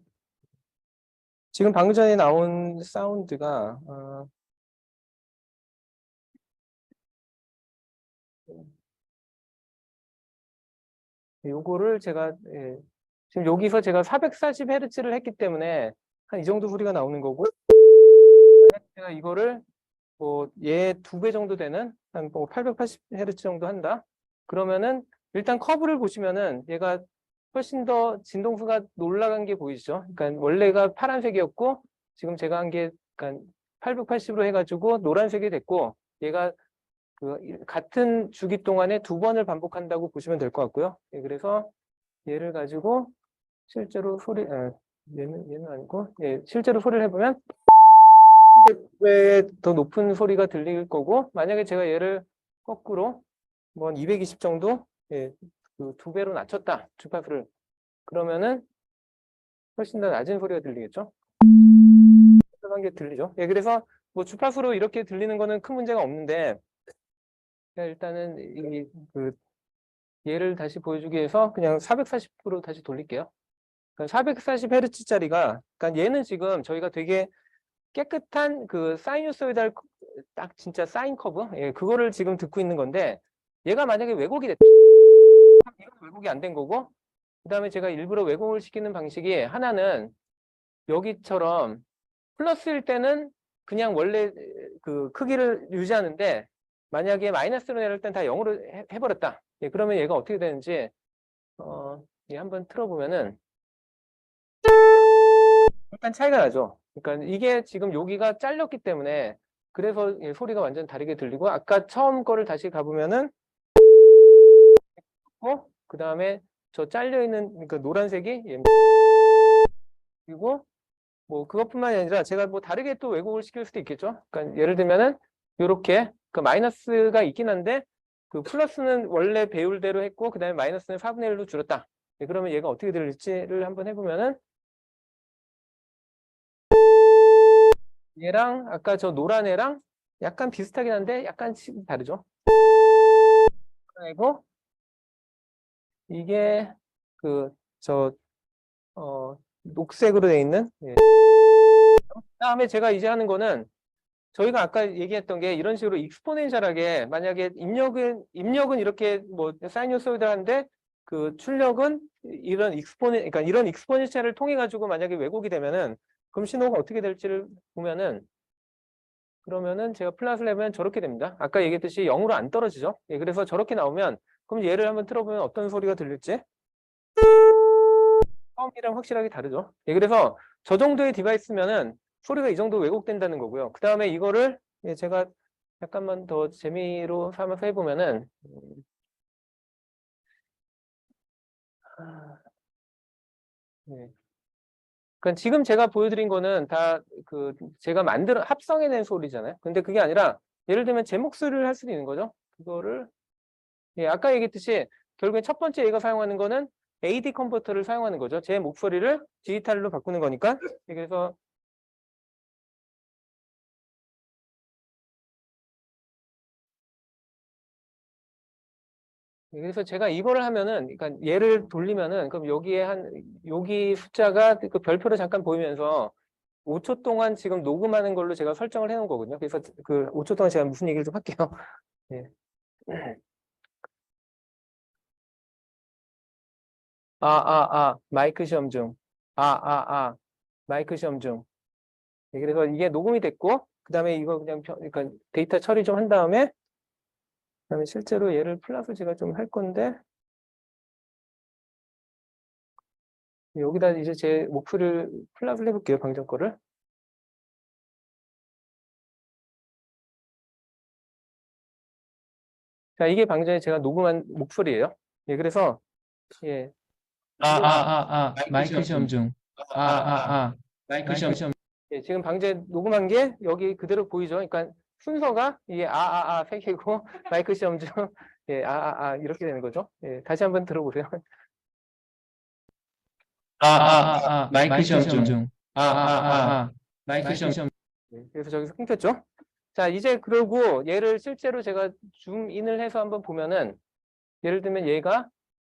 지금 방금 전에 나온 사운드가 요거를 제가 지금 여기서 제가 440Hz를 했기 때문에 한 이 정도 소리가 나오는 거고 제가 이거를 뭐 얘 2배 정도 되는 한 뭐 880Hz 정도 한다. 그러면은 일단 커브를 보시면은 얘가 훨씬 더 진동수가 올라간 게 보이시죠? 그러니까 원래가 파란색이었고 지금 제가 한 게 그러니까 880으로 해가지고 노란색이 됐고 얘가 그 같은 주기 동안에 2번을 반복한다고 보시면 될 것 같고요. 그래서 얘를 가지고 실제로 얘는 아니고 실제로 소리를 해보면 이게 더 높은 소리가 들릴 거고 만약에 제가 얘를 거꾸로 뭐 220 정도 그 2배로 낮췄다 주파수를 그러면은 훨씬 더 낮은 소리가 들리겠죠? 그런 게 들리죠. 그래서 뭐 주파수로 이렇게 들리는 거는 큰 문제가 없는데 일단은 그 얘를 다시 보여주기 위해서 그냥 440으로 다시 돌릴게요. 그러니까 440Hz짜리가 그러니까 얘는 지금 저희가 되게 깨끗한 그 사이누소이달 딱 진짜 사인 커브 그거를 지금 듣고 있는 건데 얘가 만약에 왜곡이 됐다 이건 왜곡이 안 된 거고 그다음에 제가 일부러 왜곡을 시키는 방식이 하나는 여기처럼 플러스일 때는 그냥 원래 그 크기를 유지하는데 만약에 마이너스로 내릴 땐 다 0으로 해버렸다 그러면 얘가 어떻게 되는지 얘 한번 틀어보면은 약간 차이가 나죠. 그러니까 이게 지금 여기가 잘렸기 때문에 그래서 소리가 완전 다르게 들리고 아까 처음 거를 다시 가보면은 그 다음에 저 잘려있는 그 노란색이 그리고 뭐 그것뿐만이 아니라 제가 뭐 다르게 또 왜곡을 시킬 수도 있겠죠. 그러니까 예를 들면은 이렇게 그 마이너스가 있긴 한데 그 플러스는 원래 배율대로 했고 그 다음에 마이너스는 4분의 1로 줄였다. 그러면 얘가 어떻게 들릴지를 한번 해보면은 얘랑 아까 저 노란 애랑 약간 비슷하긴 한데 약간 다르죠. 그리고 이게 그 저 녹색으로 되어 있는 그다음에 제가 이제 하는 거는 저희가 아까 얘기했던 게 이런 식으로 익스포넨셜하게 만약에 입력은 이렇게 뭐 사이누소이드한데 그 출력은 그러니까 이런 익스포넨셜을 통해 가지고 만약에 왜곡이 되면은 그럼 신호가 어떻게 될지를 보면은 그러면은 제가 플랫을 해보면 저렇게 됩니다. 아까 얘기했듯이 0으로 안 떨어지죠. 그래서 저렇게 나오면 그럼 얘를 한번 틀어보면 어떤 소리가 들릴지 처음이랑 확실하게 다르죠. 그래서 저 정도의 디바이스면은 소리가 이 정도 왜곡된다는 거고요. 그 다음에 이거를 제가 약간만 더 재미로 삼아서 해보면은 네. 그러니까 지금 제가 보여드린 거는 다 그 제가 합성해낸 소리잖아요. 근데 그게 아니라 예를 들면 제 목소리를 할 수도 있는 거죠. 그거를 아까 얘기했듯이 결국에 첫 번째 얘가 사용하는 거는 AD 컨버터를 사용하는 거죠. 제 목소리를 디지털로 바꾸는 거니까. 그래서 제가 이거를 하면은, 그러니까 얘를 돌리면은, 그럼 여기 숫자가 그 별표로 잠깐 보이면서 5초 동안 지금 녹음하는 걸로 제가 설정을 해놓은 거거든요. 그래서 그 5초 동안 제가 무슨 얘기를 좀 할게요. 예. 마이크 시험 중. 마이크 시험 중. 그래서 이게 녹음이 됐고, 그 다음에 이거 그러니까 데이터 처리 좀 한 다음에, 그다음에 실제로 얘를 플러스 제가 좀 할 건데, 여기다 이제 제 목소리를 플러스 해볼게요, 방금 거를. 자, 이게 방금 전에 제가 녹음한 목소리예요. 그래서, 예. 마이크 시험 중. 마이크 시험 중. 지금 방금 녹음한 게 여기 그대로 보이죠? 그러니까 순서가 이게 세 개고, 마이크 시험 중, 이렇게 되는 거죠. 다시 한번 들어보세요. 마이크 시험 중. 마이크 시험 중. 그래서 저기서 끊겼죠? 자, 이제 그러고 얘를 실제로 제가 줌인을 해서 한번 보면은 예를 들면 얘가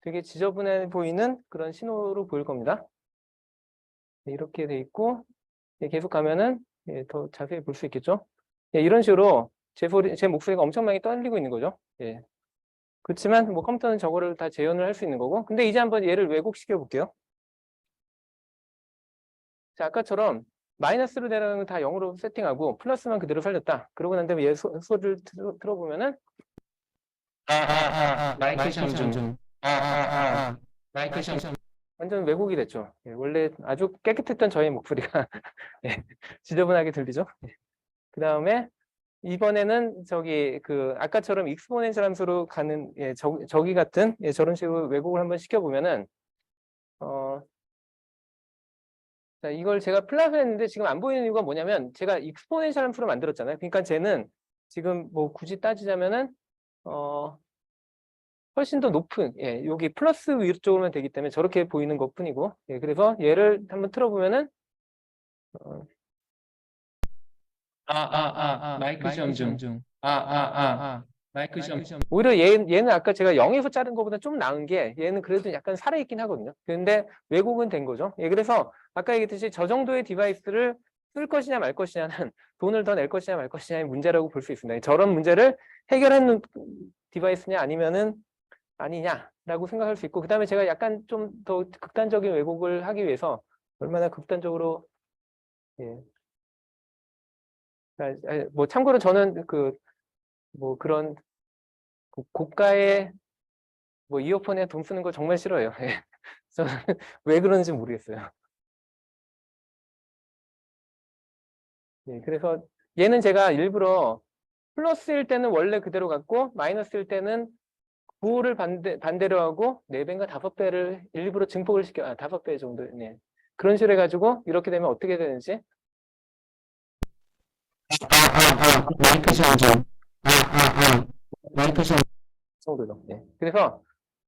되게 지저분해 보이는 그런 신호로 보일 겁니다. 이렇게 돼 있고 계속 가면은 더 자세히 볼 수 있겠죠. 이런 식으로 제 목소리가 엄청 많이 떨리고 있는 거죠. 그렇지만 뭐 컴퓨터는 저거를 다 재현을 할 수 있는 거고. 근데 이제 한번 얘를 왜곡시켜 볼게요. 자, 아까처럼 마이너스로 내려가는 거 다 0으로 세팅하고 플러스만 그대로 살렸다. 그러고 난 다음에 얘 소리를 들어보면은 마이크 시험 중. 마이크 시험 중. 완전 왜곡이 됐죠. 원래 아주 깨끗했던 저의 목소리가 지저분하게 들리죠. 그 다음에 이번에는 저기 아까처럼 익스포넨셜 함수로 가는 저기 같은 저런 식으로 왜곡을 한번 시켜보면은 자, 이걸 제가 플랫을 했는데 지금 안 보이는 이유가 뭐냐면 제가 익스포넨셜 함수로 만들었잖아요. 그러니까 쟤는 지금 뭐 굳이 따지자면은 훨씬 더 높은 여기 플러스 위쪽으로만 되기 때문에 저렇게 보이는 것 뿐이고 그래서 얘를 한번 틀어보면은 마이크 시험 중. 마이크 시험 중. 오히려 얘는 아까 제가 0에서 자른 것보다 좀 나은 게 얘는 그래도 약간 살아있긴 하거든요. 그런데 왜곡은 된 거죠. 그래서 아까 얘기했듯이 저 정도의 디바이스를 쓸 것이냐 말 것이냐는 돈을 더 낼 것이냐 말 것이냐의 문제라고 볼 수 있습니다. 저런 문제를 해결하는 디바이스냐 아니면은 아니냐라고 생각할 수 있고, 그 다음에 제가 약간 좀 더 극단적인 왜곡을 하기 위해서 얼마나 극단적으로 뭐 참고로 저는 뭐 그런 고가의 뭐 이어폰에 돈 쓰는 거 정말 싫어요. 저는 왜 그런지 모르겠어요. 그래서 얘는 제가 일부러 플러스일 때는 원래 그대로 갖고 마이너스일 때는 9를 반대로 하고 4배인가 5배를 일부러 증폭을 시켜 5배 정도 그런 식으로 해가지고 이렇게 되면 어떻게 되는지 마이크 시험 중. 마이크 시험 정도로. 그래서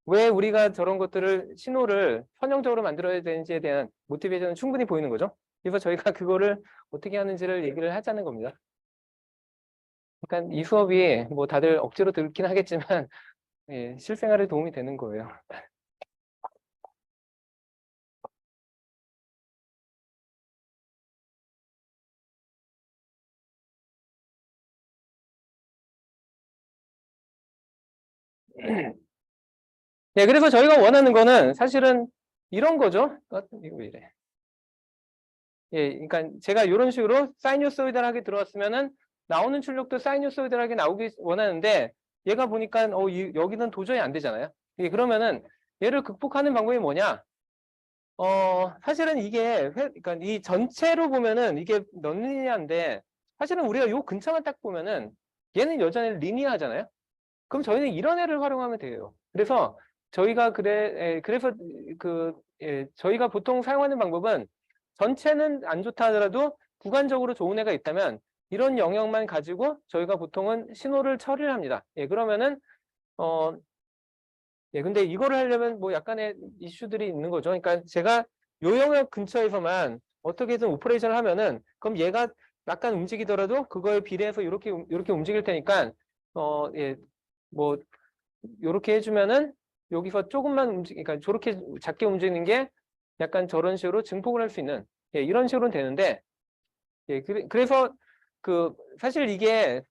왜 우리가 저런 것들을 신호를 선형적으로 만들어야 되는지에 대한 모티베이션은 충분히 보이는 거죠. 그래서 저희가 그거를 어떻게 하는지를 얘기를 하자는 겁니다. 그러니까 이 수업이 뭐 다들 억지로 듣긴 하겠지만 실생활에 도움이 되는 거예요. 그래서 저희가 원하는 거는 사실은 이런 거죠. 이거 왜 이래? 그러니까 제가 이런 식으로 사이누소이달하게 들어왔으면은 나오는 출력도 사이누소이달하게 나오기 원하는데 얘가 보니까 여기는 도저히 안 되잖아요. 그러면은 얘를 극복하는 방법이 뭐냐? 사실은 이게 그러니까 이 전체로 보면은 이게 넌리니아인데 사실은 우리가 요 근처만 딱 보면은 얘는 여전히 리니아하잖아요. 그럼 저희는 이런 애를 활용하면 돼요. 그래서 저희가 그래서 저희가 보통 사용하는 방법은 전체는 안 좋다 하더라도 구간적으로 좋은 애가 있다면 이런 영역만 가지고 저희가 보통은 신호를 처리를 합니다. 그러면은 근데 이거를 하려면 뭐 약간의 이슈들이 있는 거죠. 그러니까 제가 요 영역 근처에서만 어떻게든 오퍼레이션을 하면은 그럼 얘가 약간 움직이더라도 그거에 비례해서 이렇게 움직일 테니까 뭐 요렇게 해주면은 여기서 조금만 그러니까 저렇게 작게 움직이는 게 약간 저런 식으로 증폭을 할 수 있는 이런 식으로는 되는데 그래서 사실 이게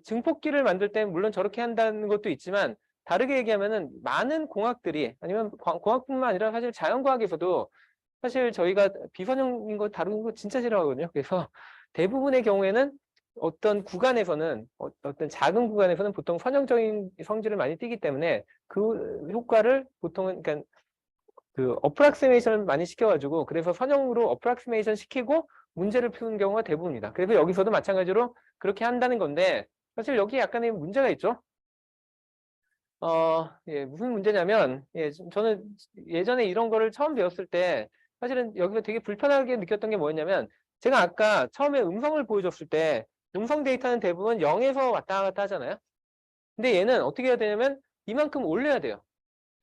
증폭기를 만들 때 물론 저렇게 한다는 것도 있지만 다르게 얘기하면은 많은 공학들이 아니면 공학뿐만 아니라 사실 자연과학에서도 사실 저희가 비선형인 거 다루는 거 진짜 싫어하거든요. 그래서 대부분의 경우에는 어떤 구간에서는 어떤 작은 구간에서는 보통 선형적인 성질을 많이 띠기 때문에 그 효과를 보통은 그러니까 어프락시메이션을 많이 시켜가지고 그래서 선형으로 어프락시메이션 시키고 문제를 푸는 경우가 대부분입니다. 그래서 여기서도 마찬가지로 그렇게 한다는 건데 사실 여기 약간의 문제가 있죠. 무슨 문제냐면 저는 예전에 이런 거를 처음 배웠을 때 사실은 여기서 되게 불편하게 느꼈던 게 뭐였냐면 제가 아까 처음에 음성을 보여줬을 때 음성 데이터는 대부분 0에서 왔다 갔다 하잖아요. 근데 얘는 어떻게 해야 되냐면 이만큼 올려야 돼요.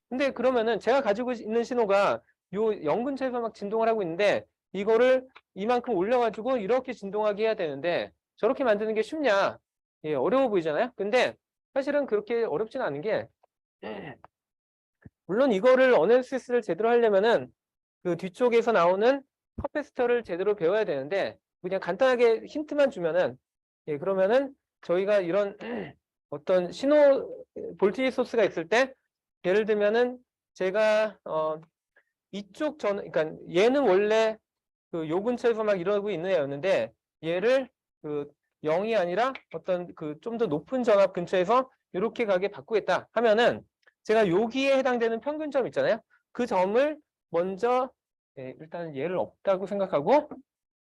근데 그러면은 제가 가지고 있는 신호가 요 0 근처에서 막 진동을 하고 있는데 이거를 이만큼 올려가지고 이렇게 진동하게 해야 되는데 저렇게 만드는 게 쉽냐? 어려워 보이잖아요. 근데 사실은 그렇게 어렵지는 않은 게 물론 이거를 어널리시스를 제대로 하려면은 그 뒤쪽에서 나오는 커패시터를 제대로 배워야 되는데 그냥 간단하게 힌트만 주면은 예, 그러면은 저희가 이런 어떤 신호 볼티지 소스가 있을 때 예를 들면은 제가 이쪽 그러니까 얘는 원래 그 요 근처에서 막 이러고 있는 애였는데 얘를 그 0이 아니라 어떤 그 좀 더 높은 전압 근처에서 이렇게 가게 바꾸겠다 하면은 제가 여기에 해당되는 평균점 있잖아요. 그 점을 먼저 예, 일단 얘를 없다고 생각하고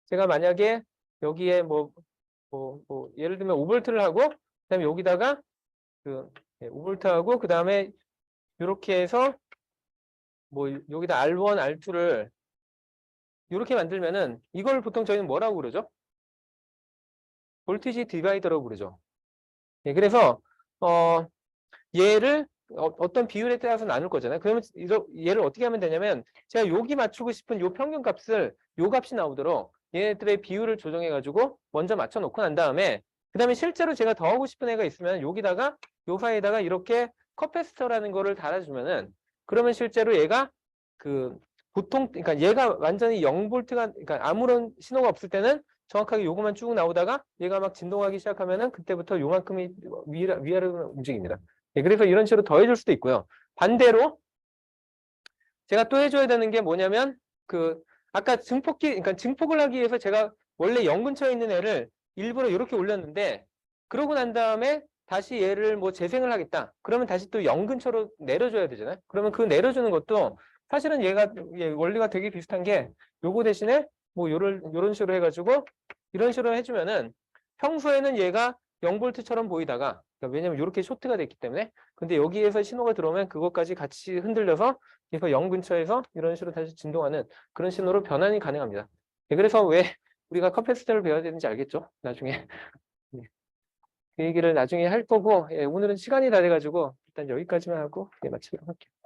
제가 만약에 여기에 뭐 예를 들면 5V를 하고 그다음에 여기다가 그 5V 하고 그다음에 이렇게 해서 뭐 여기다 R1, R2를 이렇게 만들면은 이걸 보통 저희는 뭐라고 그러죠? 볼티지 디바이더라고 그러죠. 예, 그래서 얘를 어떤 비율에 따라서 나눌 거잖아요. 그러면 얘를 어떻게 하면 되냐면 제가 여기 맞추고 싶은 요 평균 값을 요 값이 나오도록 얘네들의 비율을 조정해 가지고 먼저 맞춰 놓고 난 다음에 그다음에 실제로 제가 더 하고 싶은 애가 있으면 여기다가 요 사이에다가 이렇게 커패시터라는 거를 달아주면은 그러면 실제로 얘가 그 보통 그러니까 얘가 완전히 0볼트가 그러니까 아무런 신호가 없을 때는 정확하게 요것만 쭉 나오다가 얘가 막 진동하기 시작하면은 그때부터 요만큼이 위아래로 움직입니다. 예, 그래서 이런 식으로 더해줄 수도 있고요. 반대로 제가 또 해줘야 되는 게 뭐냐면 그 아까 그러니까 증폭을 하기 위해서 제가 원래 0 근처에 있는 애를 일부러 이렇게 올렸는데 그러고 난 다음에 다시 얘를 뭐 재생을 하겠다. 그러면 다시 또 0 근처로 내려줘야 되잖아요. 그러면 그 내려주는 것도 사실은 얘가 원리가 되게 비슷한 게 요거 대신에 뭐 요런 식으로 해가지고 이런 식으로 해주면은 평소에는 얘가 0볼트처럼 보이다가 그러니까 왜냐면 이렇게 쇼트가 됐기 때문에 근데 여기에서 신호가 들어오면 그것까지 같이 흔들려서 그래서 0 근처에서 이런 식으로 다시 진동하는 그런 신호로 변환이 가능합니다. 예, 그래서 왜 우리가 커패시터를 배워야 되는지 알겠죠? 나중에. 예, 그 얘기를 나중에 할 거고 예, 오늘은 시간이 다 돼가지고 일단 여기까지만 하고 예, 마치도록 할게요.